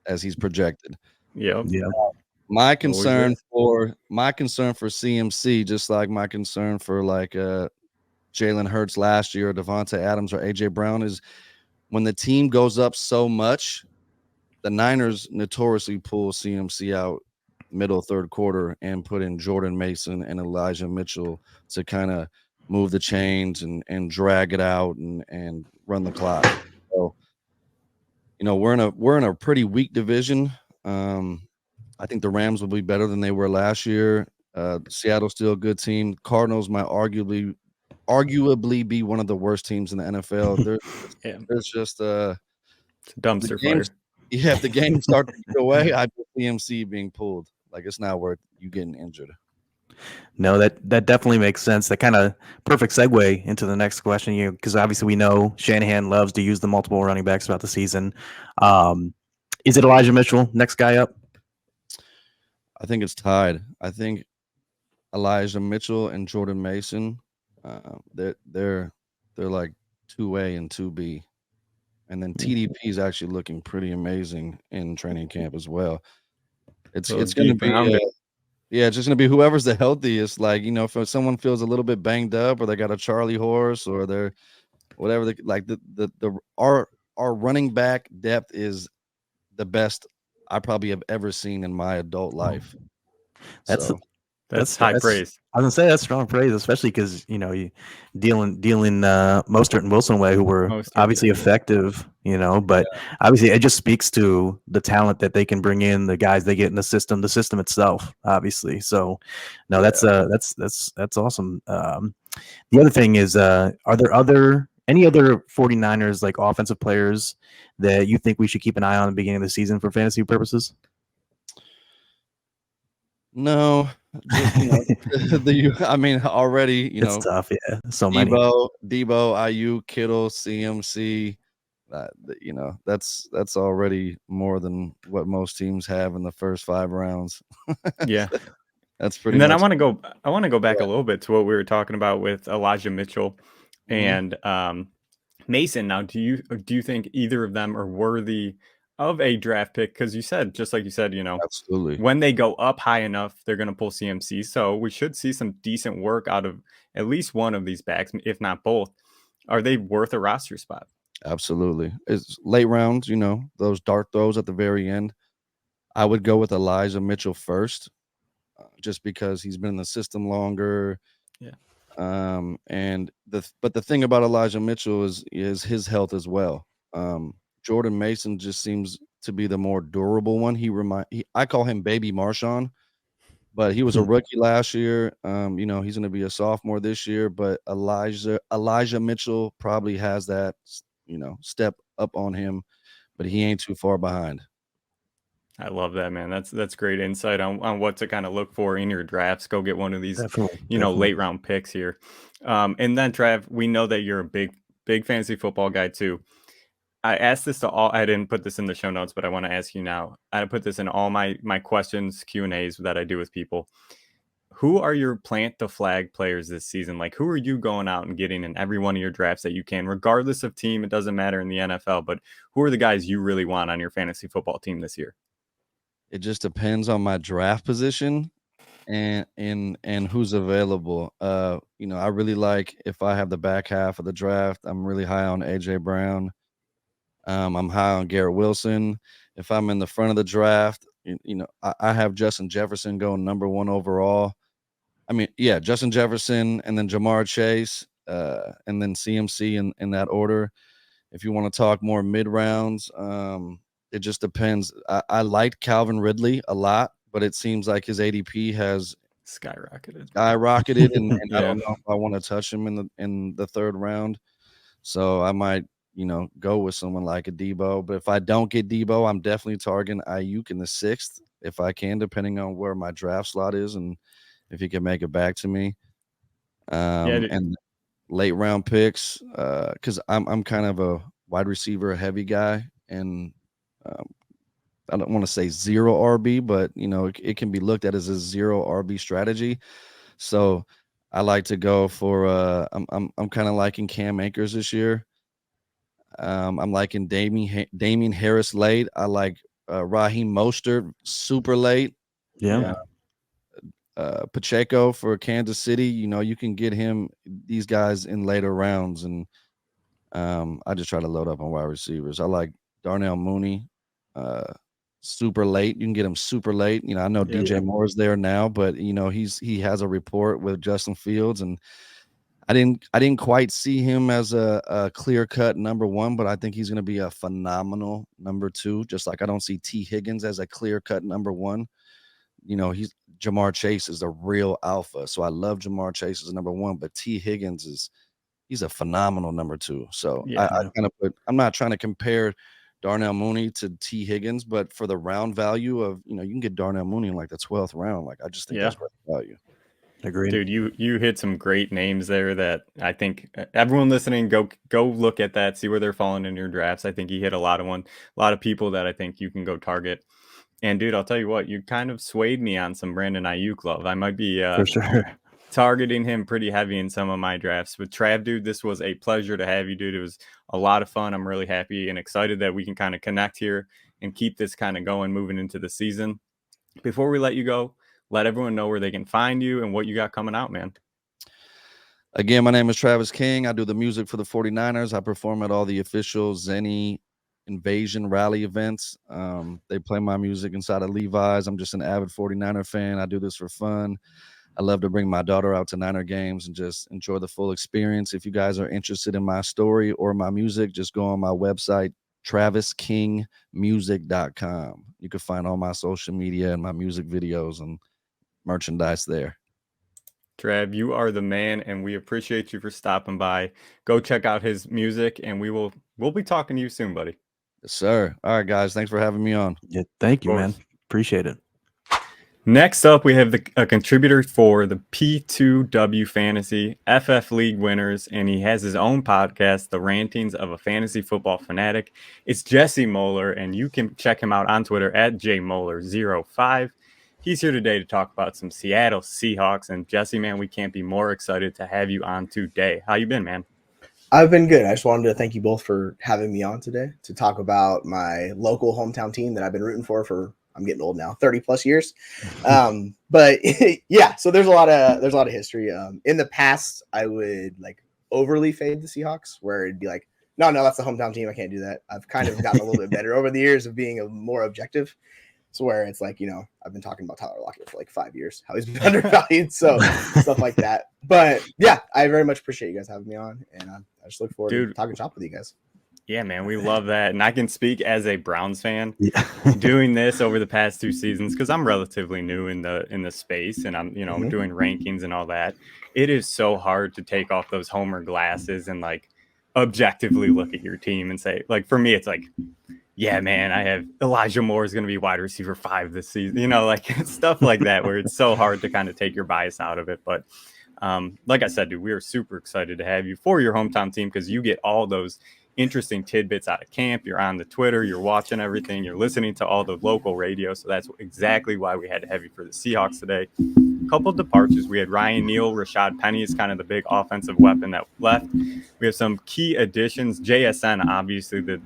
as he's projected. Yep. Yeah. My concern for CMC, just like my concern for Jalen Hurts last year, or Devontae Adams, or AJ Brown, is when the team goes up so much, the Niners notoriously pull CMC out middle third quarter and put in Jordan Mason and Elijah Mitchell to kind of move the chains and drag it out and run the clock. So, we're in a pretty weak division. I think the Rams will be better than they were last year. Seattle's still a good team. Cardinals might arguably be one of the worst teams in the NFL. There's just It's a dumpster fire. if the games start to get away, I put CMC being pulled. Like, it's not worth you getting injured. No, that definitely makes sense. That kind of perfect segue into the next question, because obviously we know Shanahan loves to use the multiple running backs throughout the season. Is it Elijah Mitchell next guy up? I think it's tied. I think Elijah Mitchell and Jordan Mason, they're like 2A and 2B, and then TDP is actually looking pretty amazing in training camp as well. It's Little it's going to deep be rounder. yeah, it's just going to be whoever's the healthiest. Like, if someone feels a little bit banged up, or they got a Charlie horse, or they're whatever, like our running back depth is the best I probably have ever seen in my adult life. That's So That's high praise. I was gonna say that's strong praise, especially because you dealing Mostert and Wilson away, who were Mostert, obviously yeah. effective, but obviously it just speaks to the talent that they can bring in, the guys they get in the system itself, obviously. So, no, that's awesome. The other thing is, are there any other 49ers like offensive players that you think we should keep an eye on at the beginning of the season for fantasy purposes? no, just I mean, already, It's tough, yeah. So many. Debo, Ayuk, Kittle, CMC. That's already more than what most teams have in the first 5 rounds. Yeah. That's pretty And then much. I want to go back a little bit to what we were talking about with Elijah Mitchell and Mason. Now, do you think either of them are worthy of a draft pick? Because you said, just like you said, Absolutely. when they go up high enough, they're going to pull CMC. So we should see some decent work out of at least one of these backs, if not both. Are they worth a roster spot? Absolutely. It's late rounds, those dart throws at the very end. I would go with Elijah Mitchell first, just because he's been in the system longer. Yeah. But the thing about Elijah Mitchell is his health as well. Jordan Mason just seems to be the more durable one. I call him Baby Marshawn, but he was a rookie last year. He's going to be a sophomore this year. But Elijah Mitchell probably has that, step up on him, but he ain't too far behind. I love that, man. That's great insight on what to kind of look for in your drafts. Go get one of these, Definitely. late round picks here. And then Trav, we know that you're a big fantasy football guy too. I asked this to all. I didn't put this in the show notes, but I want to ask you now. I put this in all my questions, Q&As that I do with people. Who are your plant the flag players this season? Like, who are you going out and getting in every one of your drafts that you can, regardless of team? It doesn't matter in the NFL, but who are the guys you really want on your fantasy football team this year? It just depends on my draft position and who's available. I really like, if I have the back half of the draft, I'm really high on AJ Brown. I'm high on Garrett Wilson. If I'm in the front of the draft, I have Justin Jefferson going number 1 overall. I mean, yeah, Justin Jefferson, and then Jamar Chase, and then CMC in that order. If you want to talk more mid rounds, it just depends. I liked Calvin Ridley a lot, but it seems like his ADP has skyrocketed, and I don't know if I want to touch him in the 3rd round. So I might, go with someone like a Debo. But if I don't get Debo, I'm definitely targeting Ayuk in the 6th if I can, depending on where my draft slot is and if he can make it back to me. And late round picks, because I'm kind of a wide receiver heavy guy, and I don't want to say 0 RB, but it can be looked at as a 0 RB strategy. So I like to go for I'm kind of liking Cam Akers this year. I'm liking Damian Harris late. I like Raheem Mostert super late. Yeah. Pacheco for Kansas City. You can get him, these guys, in later rounds, and I just try to load up on wide receivers. I like Darnell Mooney super late. You can get him super late. I know DJ Moore's there now, but he has a report with Justin Fields, and I didn't quite see him as a clear-cut number 1, but I think he's going to be a phenomenal number 2, just like I don't see T. Higgins as a clear-cut number 1. Jamar Chase is a real alpha, so I love Jamar Chase as number 1, but T. Higgins he's a phenomenal number 2. So I kind of I'm not trying to compare Darnell Mooney to T. Higgins, but for the round value of, you can get Darnell Mooney in like the 12th round. Like, I just think that's great value. Agreed. Dude, you hit some great names there that I think everyone listening, go look at that, see where they're falling in your drafts. I think he hit a lot of people that I think you can go target. And dude, I'll tell you what, you kind of swayed me on some Brandon Ayuk love. I might be for sure targeting him pretty heavy in some of my drafts. But Trav, dude, this was a pleasure to have you, dude. It was a lot of fun. I'm really happy and excited that we can kind of connect here and keep this kind of going moving into the season. Before we let you go, let everyone know where they can find you and what you got coming out, man. Again, my name is Travis King. I do the music for the 49ers. I perform at all the official Zenny Invasion rally events. They play my music inside of Levi's. I'm just an avid 49er fan. I do this for fun. I love to bring my daughter out to Niner games and just enjoy the full experience. If you guys are interested in my story or my music, just go on my website, traviskingmusic.com. You can find all my social media and my music videos and merchandise there. Trav, you are the man, and we appreciate you for stopping by. Go check out his music, and we'll be talking to you soon, buddy. Yes, sir. All right, guys. Thanks for having me on. Yeah, thank you, man. Appreciate it. Next up, we have a contributor for the P2W Fantasy FF League winners, and he has his own podcast, The Rantings of a Fantasy Football Fanatic. It's Jesse Moeller, and you can check him out on Twitter at jmoeller05. He's here today to talk about some Seattle Seahawks. And Jesse, man, we can't be more excited to have you on today. How you been, man? I've been good. I just wanted to thank you both for having me on today to talk about my local hometown team that I've been rooting for I'm getting old now, 30 plus years. But yeah, so there's a lot of history. In the past, I would like overly fade the Seahawks, where it'd be like, no, that's the hometown team. I can't do that. I've kind of gotten a little bit better over the years of being more objective. So where it's like, I've been talking about Tyler Lockett for like 5 years, how he's been undervalued, so stuff like that. But yeah, I very much appreciate you guys having me on, and I just look forward to talking shop with you guys. Yeah, man, we love that. And I can speak as a Browns fan doing this over the past 2 seasons, because I'm relatively new in the space, and I'm doing rankings and all that. It is so hard to take off those homer glasses and like objectively look at your team and say, like, for me, it's like, yeah, man, I have Elijah Moore is going to be wide receiver 5 this season, like stuff like that, where it's so hard to kind of take your bias out of it. But like I said, dude, we are super excited to have you for your hometown team, because you get all those interesting tidbits out of camp. You're on the Twitter, you're watching everything, you're listening to all the local radio. So that's exactly why we had to have you for the Seahawks today. A couple of departures. We had Ryan Neal, Rashad Penny is kind of the big offensive weapon that left. We have some key additions. JSN, obviously the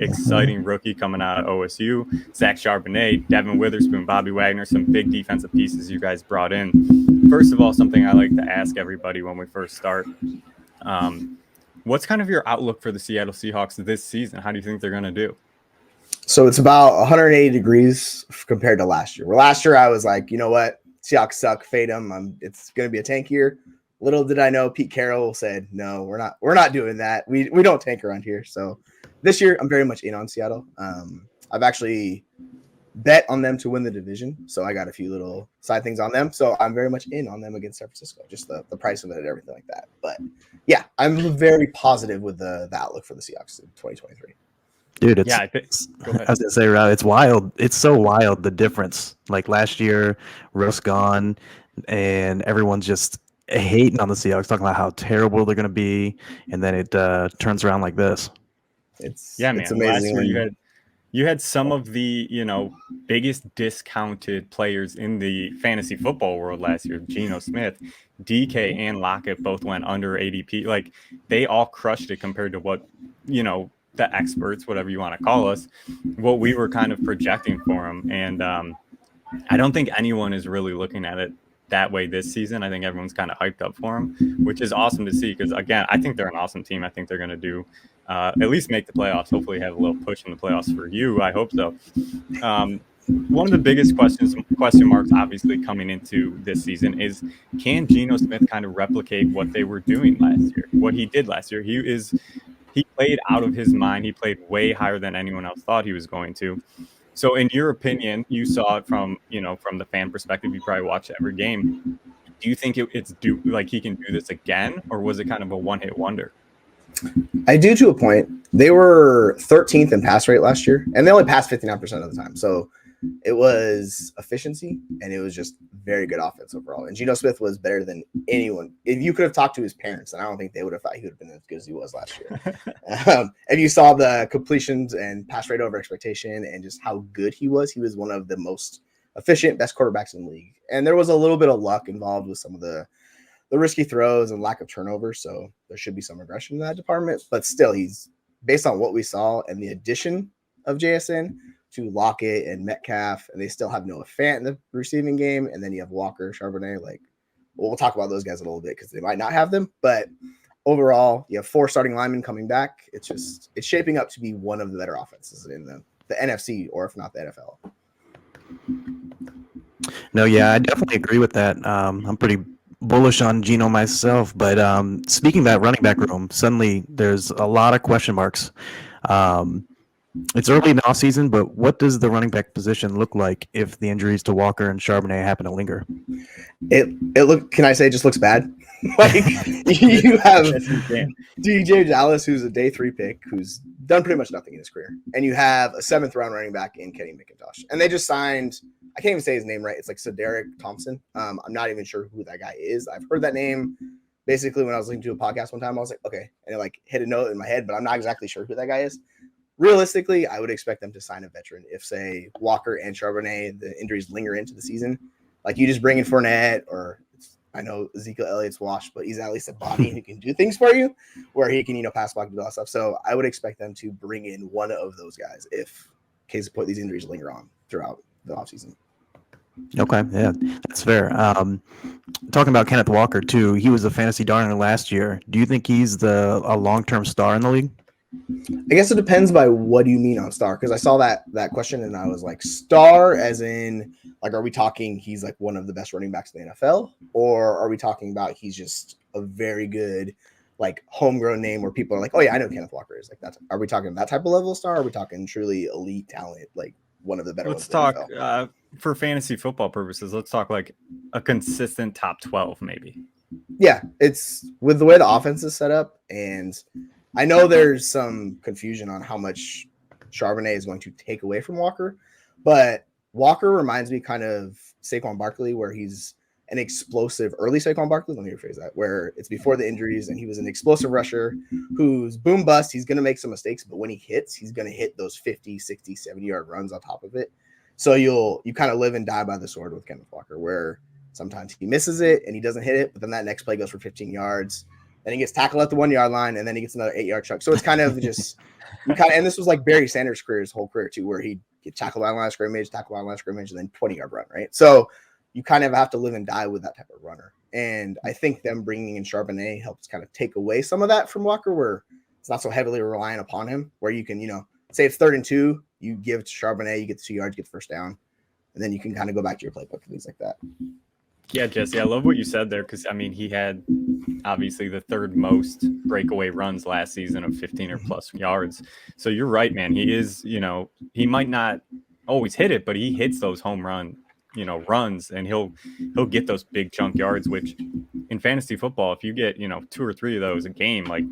exciting rookie coming out of OSU. Zach Charbonnet, Devin Witherspoon, Bobby Wagner, some big defensive pieces you guys brought in. First of all, something I like to ask everybody when we first start. What's kind of your outlook for the Seattle Seahawks this season? How do you think they're going to do? So it's about 180 degrees compared to last year. Where last year I was like, you know what? Seahawks suck, fade them. It's going to be a tank year. Little did I know, Pete Carroll said, no, we're not doing that. We don't tank around here. So this year I'm very much in on Seattle. I've actually bet on them to win the division. So I got a few little side things on them. So I'm very much in on them against San Francisco, just the price of it and everything like that. But yeah, I'm very positive with the outlook for the Seahawks in 2023. Dude, I was gonna say, Rob, it's wild. It's so wild, the difference. Like last year, Russ gone, and everyone's just hating on the Seahawks, talking about how terrible they're going to be, and then it turns around like this. It's man. It's amazing. Last year you had some of the biggest discounted players in the fantasy football world last year. Geno Smith, DK, and Lockett both went under ADP. Like, they all crushed it compared to what the experts, whatever you want to call us, what we were kind of projecting for them. And I don't think anyone is really looking at it that way this season. I think everyone's kind of hyped up for them, which is awesome to see, because again, I think they're an awesome team. I think they're going to do at least make the playoffs, hopefully have a little push in the playoffs for you. I hope so. One of the biggest question marks obviously coming into this season is, can Geno Smith kind of replicate what they were doing last year, what he did last year? He played out of his mind. He played way higher than anyone else thought he was going to. So in your opinion, you saw it from the fan perspective, you probably watched every game. Do you think he can do this again, or was it kind of a one-hit wonder? I do, to a point. They were 13th in pass rate last year, and they only passed 59% of the time. So it was efficiency, and it was just very good offense overall. And Geno Smith was better than anyone. If you could have talked to his parents, and I don't think they would have thought he would have been as good as he was last year. If you saw the completions and pass rate over expectation and just how good he was one of the most efficient, best quarterbacks in the league. And there was a little bit of luck involved with some of the risky throws and lack of turnover. So there should be some regression in that department. But still, he's, based on what we saw and the addition of JSN, to Lockett and Metcalf, and they still have Noah Fant in the receiving game. And then you have Walker, Charbonnet. Like, we'll talk about those guys a little bit because they might not have them. But overall, you have 4 starting linemen coming back. It's shaping up to be one of the better offenses in the NFC, or if not the NFL. No, yeah, I definitely agree with that. I'm pretty bullish on Geno myself, but speaking of that running back room, suddenly there's a lot of question marks. It's early in the offseason, but what does the running back position look like if the injuries to Walker and Charbonnet happen to linger? Can I say it just looks bad? Like, you have DJ Dallas, who's a day 3 pick, who's done pretty much nothing in his career. And you have a 7th round running back in Kenny McIntosh. And they just signed, I can't even say his name right. It's like Cedric Thompson. I'm not even sure who that guy is. I've heard that name basically when I was listening to a podcast one time. I was like, okay. And it like hit a note in my head, but I'm not exactly sure who that guy is. Realistically, I would expect them to sign a veteran if, say, Walker and Charbonnet, the injuries linger into the season. Like, you just bring in Fournette, or I know Ezekiel Elliott's washed, but he's at least a body who can do things for you, where he can, pass block and do all that stuff. So I would expect them to bring in one of those guys if, case of point, these injuries linger on throughout the offseason. Okay, yeah, that's fair. Talking about Kenneth Walker, too, he was a fantasy darling last year. Do you think he's a long-term star in the league? I guess it depends by what do you mean on star, because I saw that question and I was like, star as in, like, are we talking he's like one of the best running backs in the NFL, or are we talking about he's just a very good like homegrown name where people are like, oh yeah, I know Kenneth Walker is like that? Are we talking that type of level of star? Are we talking truly elite talent, like one of the better? Let's talk for fantasy football purposes. Let's talk like a consistent top 12, maybe. Yeah, it's with the way the offense is set up, and I know there's some confusion on how much Charbonnet is going to take away from Walker, but Walker reminds me kind of Saquon Barkley, where he's an explosive early Saquon Barkley. Let me rephrase that, where it's before the injuries and he was an explosive rusher who's boom bust. He's going to make some mistakes, but when he hits, he's going to hit those 50, 60, 70-yard runs on top of it. So you kind of live and die by the sword with Kenneth Walker, where sometimes he misses it and he doesn't hit it, but then that next play goes for 15 yards. Then he gets tackled at the 1-yard line, and then he gets another 8-yard chuck. So it's kind of just and this was like Barry Sanders' career, his whole career too, where he'd get tackled by line of scrimmage, and then 20-yard run, right? So you kind of have to live and die with that type of runner. And I think them bringing in Charbonnet helps kind of take away some of that from Walker, where it's not so heavily reliant upon him, where you can, say it's 3rd and 2, you give to Charbonnet, you get the 2 yards, get the first down, and then you can kind of go back to your playbook and things like that. Yeah, Jesse, I love what you said there, because, I mean, he had obviously the 3rd most breakaway runs last season of 15 or plus yards. So you're right, man. He is, he might not always hit it, but he hits those home run, runs, and he'll get those big chunk yards, which in fantasy football, if you get, 2 or 3 of those a game, like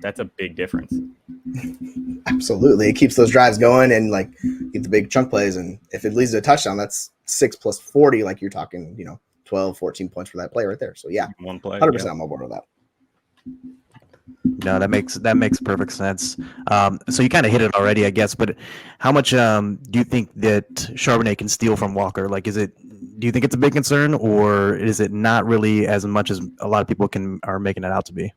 that's a big difference. Absolutely. It keeps those drives going and like get the big chunk plays. And if it leads to a touchdown, that's 6 plus 40, like you're talking, 12, 14 points for that play right there. So yeah, one play, 100% I'm on board with that. No, that makes perfect sense. So you kind of hit it already, I guess. But how much do you think that Charbonnet can steal from Walker? Like, do you think it's a big concern, or is it not really as much as a lot of people are making it out to be?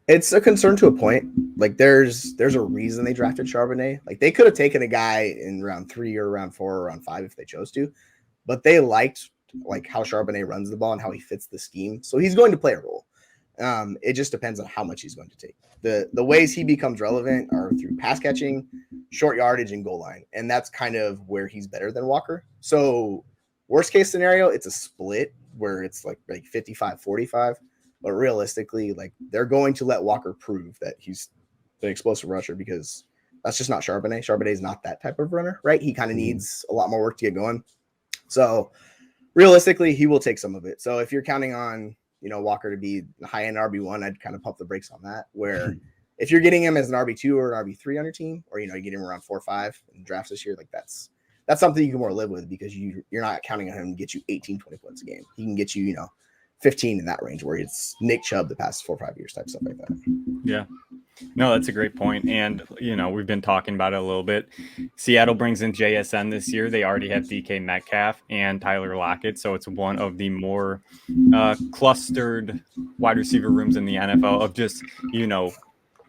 It's a concern to a point. Like, there's a reason they drafted Charbonnet. Like, they could have taken a guy in round 3 or round 4 or round 5 if they chose to, but they liked like how Charbonnet runs the ball and how he fits the scheme. So he's going to play a role. It just depends on how much he's going to take. The ways he becomes relevant are through pass catching, short yardage, and goal line. And that's kind of where he's better than Walker. So worst case scenario, it's a split where it's like 55-45. But realistically, like they're going to let Walker prove that he's an explosive rusher, because that's just not Charbonnet. Charbonnet is not that type of runner, right? He kind of needs a lot more work to get going. So realistically, he will take some of it. So if you're counting on, Walker to be the high-end RB1, I'd kind of pump the brakes on that. Where if you're getting him as an RB2 or an RB3 on your team, or, you get him around 4 or 5 in drafts this year, like that's something you can more live with, because you're not counting on him to get you 18, 20 points a game. He can get you, 15 in that range, where it's Nick Chubb the past 4 or 5 years type stuff like that. Yeah. No, that's a great point. And, we've been talking about it a little bit. Seattle brings in JSN this year. They already have DK Metcalf and Tyler Lockett. So it's one of the more clustered wide receiver rooms in the NFL of just,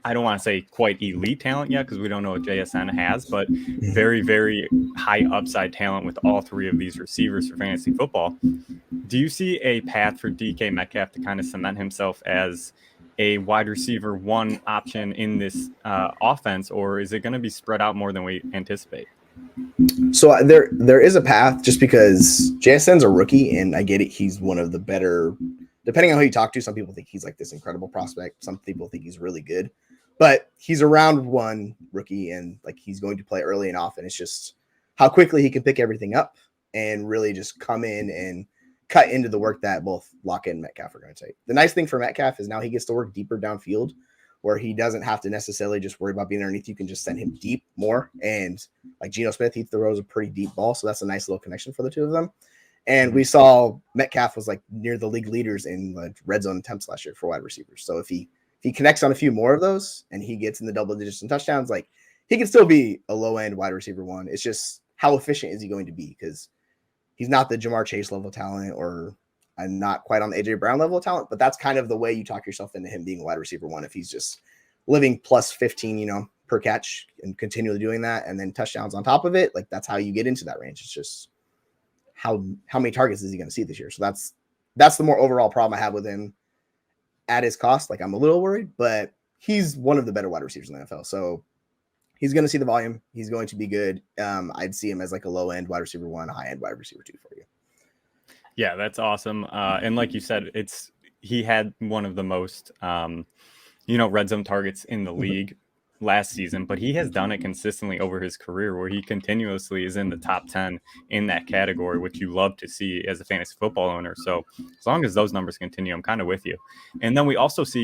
I don't want to say quite elite talent yet because we don't know what JSN has, but very, very high upside talent with all three of these receivers for fantasy football. Do you see a path for DK Metcalf to kind of cement himself as a wide receiver one option in this offense, or is it going to be spread out more than we anticipate? So there is a path, just because JSN's a rookie, and I get it. He's one of the better, depending on who you talk to. Some people think he's like this incredible prospect. Some people think he's really good, but he's a round one rookie, and like he's going to play early and often. It's just how quickly he can pick everything up and really just come in and cut into the work that both Lockett and Metcalf are going to take. The nice thing for Metcalf is now he gets to work deeper downfield, where he doesn't have to necessarily just worry about being underneath. You can just send him deep more. And like Geno Smith, he throws a pretty deep ball. So that's a nice little connection for the two of them. And we saw Metcalf was like near the league leaders in the red zone attempts last year for wide receivers. So if he connects on a few more of those and he gets in the double digits and touchdowns, like he can still be a low end wide receiver one. It's just how efficient is he going to be? Because he's not the Jamar Chase level talent, or I'm not quite on the AJ Brown level of talent, but that's kind of the way you talk yourself into him being a wide receiver one. If he's just living plus 15, per catch and continually doing that, and then touchdowns on top of it, like that's how you get into that range. It's just how many targets is he going to see this year? So that's the more overall problem I have with him at his cost. Like I'm a little worried, but he's one of the better wide receivers in the NFL. So he's going to see the volume. He's going to be good. I'd see him as like a low end wide receiver one, high end wide receiver two for you. Yeah, that's awesome. And like you said, he had one of the most, red zone targets in the league last season, but he has done it consistently over his career, where he continuously is in the top 10 in that category, which you love to see as a fantasy football owner. So as long as those numbers continue, I'm kind of with you. And then we also see,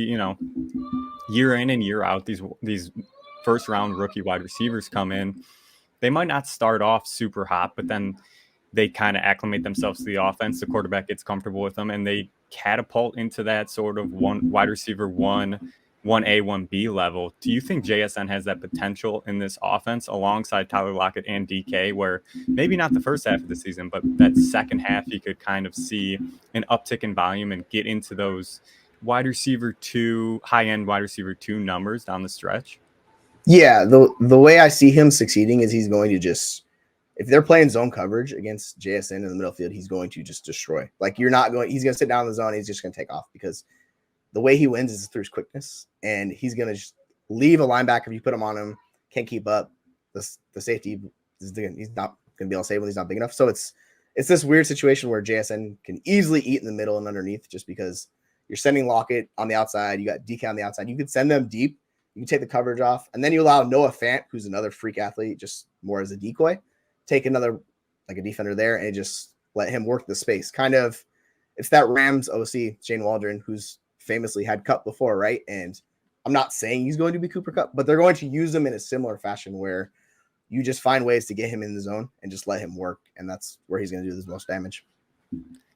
year in and year out, these first round rookie wide receivers come in. They might not start off super hot, but then they kind of acclimate themselves to the offense. The quarterback gets comfortable with them, and they catapult into that sort of one wide receiver 1A, 1B level. Do you think JSN has that potential in this offense alongside Tyler Lockett and DK, where maybe not the first half of the season, but that second half you could kind of see an uptick in volume and get into those wide receiver 2, high-end wide receiver 2 numbers down the stretch? Yeah, the way I see him succeeding is he's going to just, if they're playing zone coverage against JSN in the middle field, he's going to just destroy. Like he's going to sit down in the zone. He's just going to take off, because the way he wins is through his quickness, and he's going to just leave a linebacker. If you put him on him, can't keep up. The safety, he's not going to be able to save when he's not big enough. So it's this weird situation where JSN can easily eat in the middle and underneath, just because you're sending Lockett on the outside. You got DK on the outside. You could send them deep. You can take the coverage off, and then you allow Noah Fant, who's another freak athlete, just more as a decoy, take another, like a defender there, and just let him work the space. Kind of, it's that Rams OC, Shane Waldron, who's famously had Kupp before, right? And I'm not saying he's going to be Cooper Kupp, but they're going to use him in a similar fashion, where you just find ways to get him in the zone and just let him work, and that's where he's going to do the most damage.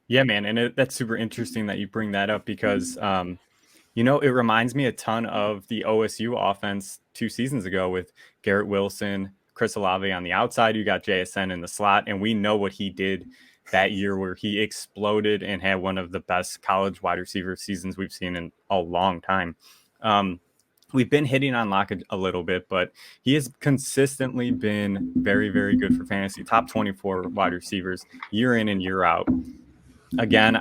Yeah, man, and that's super interesting that you bring that up, because it reminds me a ton of the OSU offense 2 seasons ago with Garrett Wilson, Chris Olave on the outside. You got JSN in the slot, and we know what he did that year, where he exploded and had one of the best college wide receiver seasons we've seen in a long time. We've been hitting on Lockett a little bit, but he has consistently been very, very good for fantasy. Top 24 wide receivers year in and year out. Again,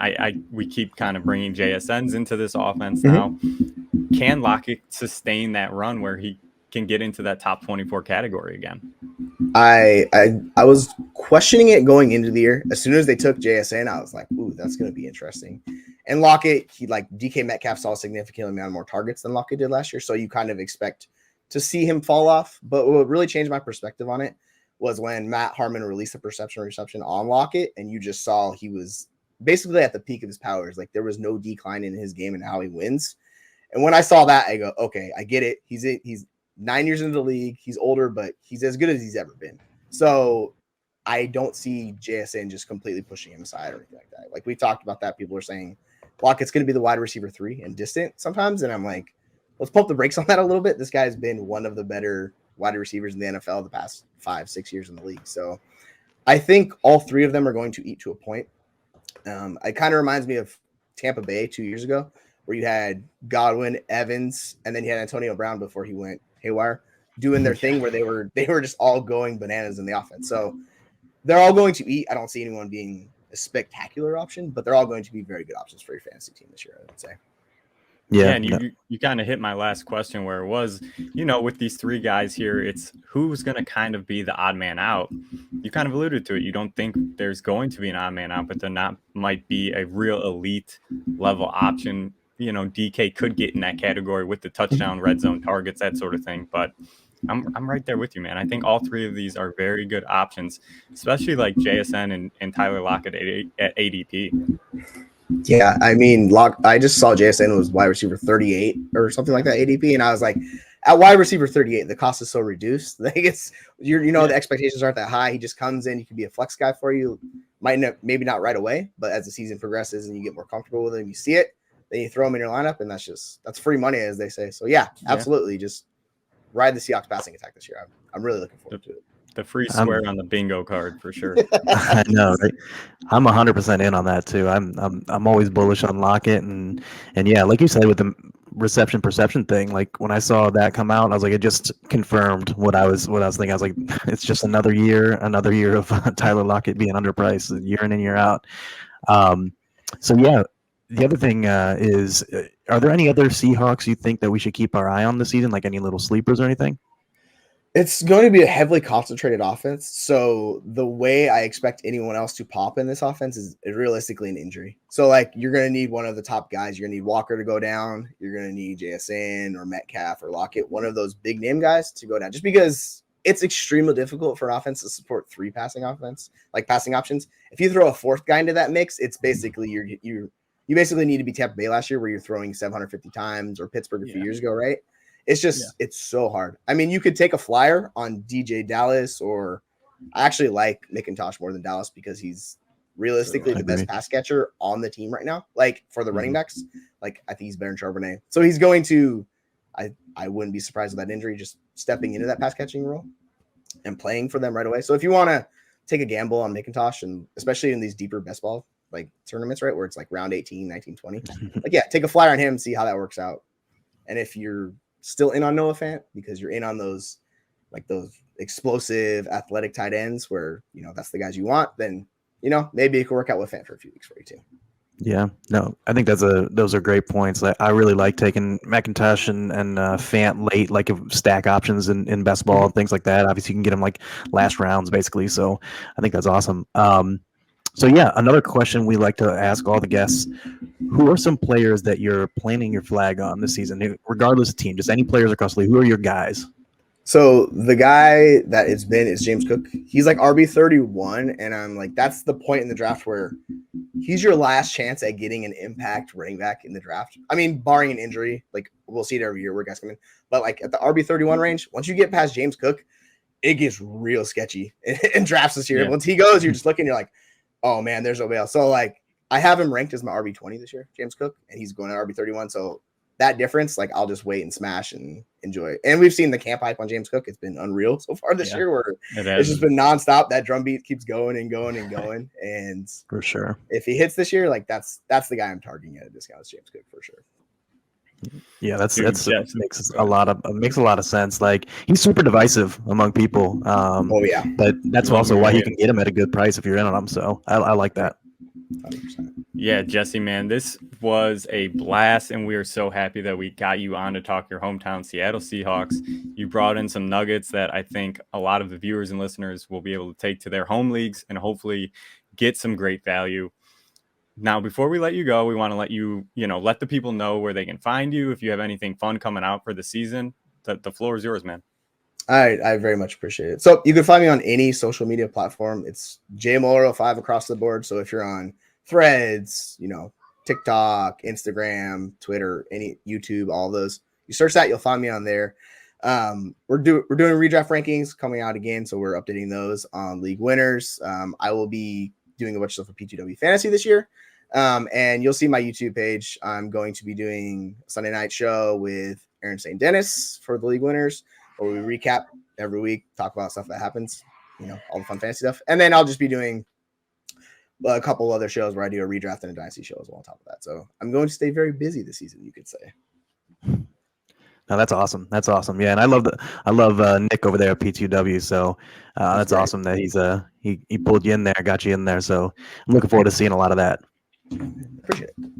we keep kind of bringing JSNs into this offense now. Can Lockett sustain that run where he can get into that top 24 category again? I was questioning it going into the year. As soon as they took JSN, I was like, ooh, that's going to be interesting. And Lockett, DK Metcalf saw a significant amount more targets than Lockett did last year, so you kind of expect to see him fall off. But what really changed my perspective on it was when Matt Harmon released the reception on Lockett, and you just saw he was basically at the peak of his powers. Like there was no decline in his game and how he wins. And when I saw that, I go, okay, I get it. He's 9 years into the league. He's older, but he's as good as he's ever been. So I don't see JSN just completely pushing him aside or anything like that. Like we talked about that. People are saying Lockett's going to be the wide receiver 3 and distant sometimes. And I'm like, let's pump the brakes on that a little bit. This guy's been one of the better wide receivers in the NFL the past 5-6 years in the league. So I think all 3 of them are going to eat to a point. It kind of reminds me of Tampa Bay 2 years ago, where you had Godwin, Evans, and then you had Antonio Brown before he went haywire, doing their thing where they were just all going bananas in the offense. So they're all going to eat. I don't see anyone being a spectacular option, but they're all going to be very good options for your fantasy team this year, I would say. Yeah, and you kind of hit my last question where it was, with these three guys here, it's who's going to kind of be the odd man out. You kind of alluded to it. You don't think there's going to be an odd man out, but there might be a real elite level option. DK could get in that category with the touchdown, red zone targets, that sort of thing. But I'm right there with you, man. I think all three of these are very good options, especially like JSN and Tyler Lockett at ADP. Yeah, I mean, I just saw JSN was wide receiver 38 or something like that ADP, and I was like, at wide receiver 38, the cost is so reduced. Like the expectations aren't that high. He just comes in, he could be a flex guy for you. Maybe not right away, but as the season progresses and you get more comfortable with him, you see it, then you throw him in your lineup, and that's free money, as they say. So yeah, absolutely, just ride the Seahawks passing attack this year. I'm really looking forward to it. The free square on the bingo card for sure. I know, right? I'm 100% in on that too. I'm always bullish on Lockett and yeah, like you said with the reception perception thing. Like when I saw that come out, I was like, it just confirmed what I was thinking. I was like, it's just another year of Tyler Lockett being underpriced year in and year out. So yeah, the other thing is, are there any other Seahawks you think that we should keep our eye on this season? Like any little sleepers or anything? It's going to be a heavily concentrated offense. So the way I expect anyone else to pop in this offense is realistically an injury. So like you're going to need one of the top guys. You're going to need Walker to go down. You're going to need JSN or Metcalf or Lockett, one of those big name guys to go down, just because it's extremely difficult for an offense to support three passing options. If you throw a fourth guy into that mix, it's basically you basically need to be Tampa Bay last year where you're throwing 750 times, or Pittsburgh a few years ago, right? It's just, it's so hard. I mean, you could take a flyer on DJ Dallas, or I actually like McIntosh more than Dallas because he's realistically the best pass catcher on the team right now. Like for the running backs, like I think he's better than Charbonnet. So he's going to, I wouldn't be surprised with that injury, just stepping into that pass catching role and playing for them right away. So if you want to take a gamble on McIntosh, and especially in these deeper best ball like tournaments, right, where it's like round 18, 19, 20, like take a flyer on him, see how that works out. And if you're still in on Noah Fant because you're in on those explosive athletic tight ends where that's the guys you want, then maybe it could work out with Fant for a few weeks for you too. Yeah, no, I think those are great points. I really like taking McIntosh and Fant late, like stack options in best ball and things like that. Obviously, you can get them like last rounds basically. So I think that's awesome. So yeah, another question we like to ask all the guests: who are some players that you're planting your flag on this season, regardless of team, just any players across the league? Who are your guys? So the guy that it's been is James Cook. He's like RB31, and I'm like, that's the point in the draft where he's your last chance at getting an impact running back in the draft. I mean, barring an injury, like we'll see it every year where guys come in, but like at the RB31 range, once you get past James Cook, it gets real sketchy in drafts this year. Yeah. Once he goes, you're just looking, you're like, oh man, there's nobody else. So like, I have him ranked as my RB20 this year, James Cook, and he's going to RB31. So that difference, like I'll just wait and smash and enjoy it. And we've seen the camp hype on James Cook. It's been unreal so far this year, where it's just been nonstop. That drum beat keeps going and going and going. And for sure, if he hits this year, like that's the guy I'm targeting at a discount. Is James Cook for sure. Yeah, that's makes a lot of sense. Like he's super divisive among people. But that's also why you can get him at a good price if you're in on him. So I like that. 100%. Yeah, Jesse, man, this was a blast, and we are so happy that we got you on to talk your hometown Seattle Seahawks. You brought in some nuggets that I think a lot of the viewers and listeners will be able to take to their home leagues and hopefully get some great value. Now, before we let you go, we want to let you, let the people know where they can find you. If you have anything fun coming out for the season, the floor is yours, man. I very much appreciate it. So you can find me on any social media platform. It's JMoeller05 across the board. So if you're on Threads, TikTok, Instagram, Twitter, any YouTube, all those, you search that, you'll find me on there. We're doing redraft rankings coming out again, so we're updating those on league winners. I will be doing a bunch of stuff for PGW Fantasy this year. And you'll see my YouTube page. I'm going to be doing a Sunday night show with Aaron St. Dennis for the league winners, where we recap every week, talk about stuff that happens, all the fun fantasy stuff. And then I'll just be doing a couple other shows where I do a redraft and a dynasty show as well on top of that. So I'm going to stay very busy this season, you could say. No, that's awesome. That's awesome. Yeah, and I love Nick over there at P2W. So that's great. awesome that he pulled you in there, got you in there. So I'm looking forward to seeing a lot of that. Appreciate it.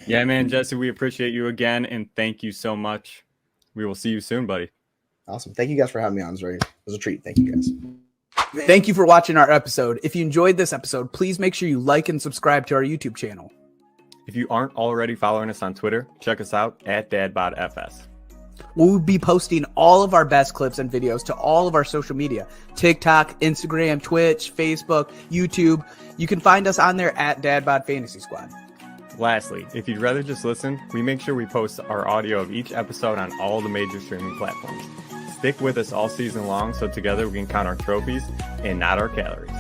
Yeah, man, Jesse, we appreciate you again, and thank you so much. We will see you soon, buddy. Awesome. Thank you guys for having me on. It was a treat. Thank you guys. Thank you for watching our episode. If you enjoyed this episode, please make sure you like and subscribe to our YouTube channel. If you aren't already following us on Twitter, check us out at Dad Bod FS. We'll be posting all of our best clips and videos to all of our social media: TikTok, Instagram, Twitch, Facebook, YouTube. You can find us on there at Dad Bod Fantasy Squad. Lastly, if you'd rather just listen, we make sure we post our audio of each episode on all the major streaming platforms. Stick with us all season long so together we can count our trophies and not our calories.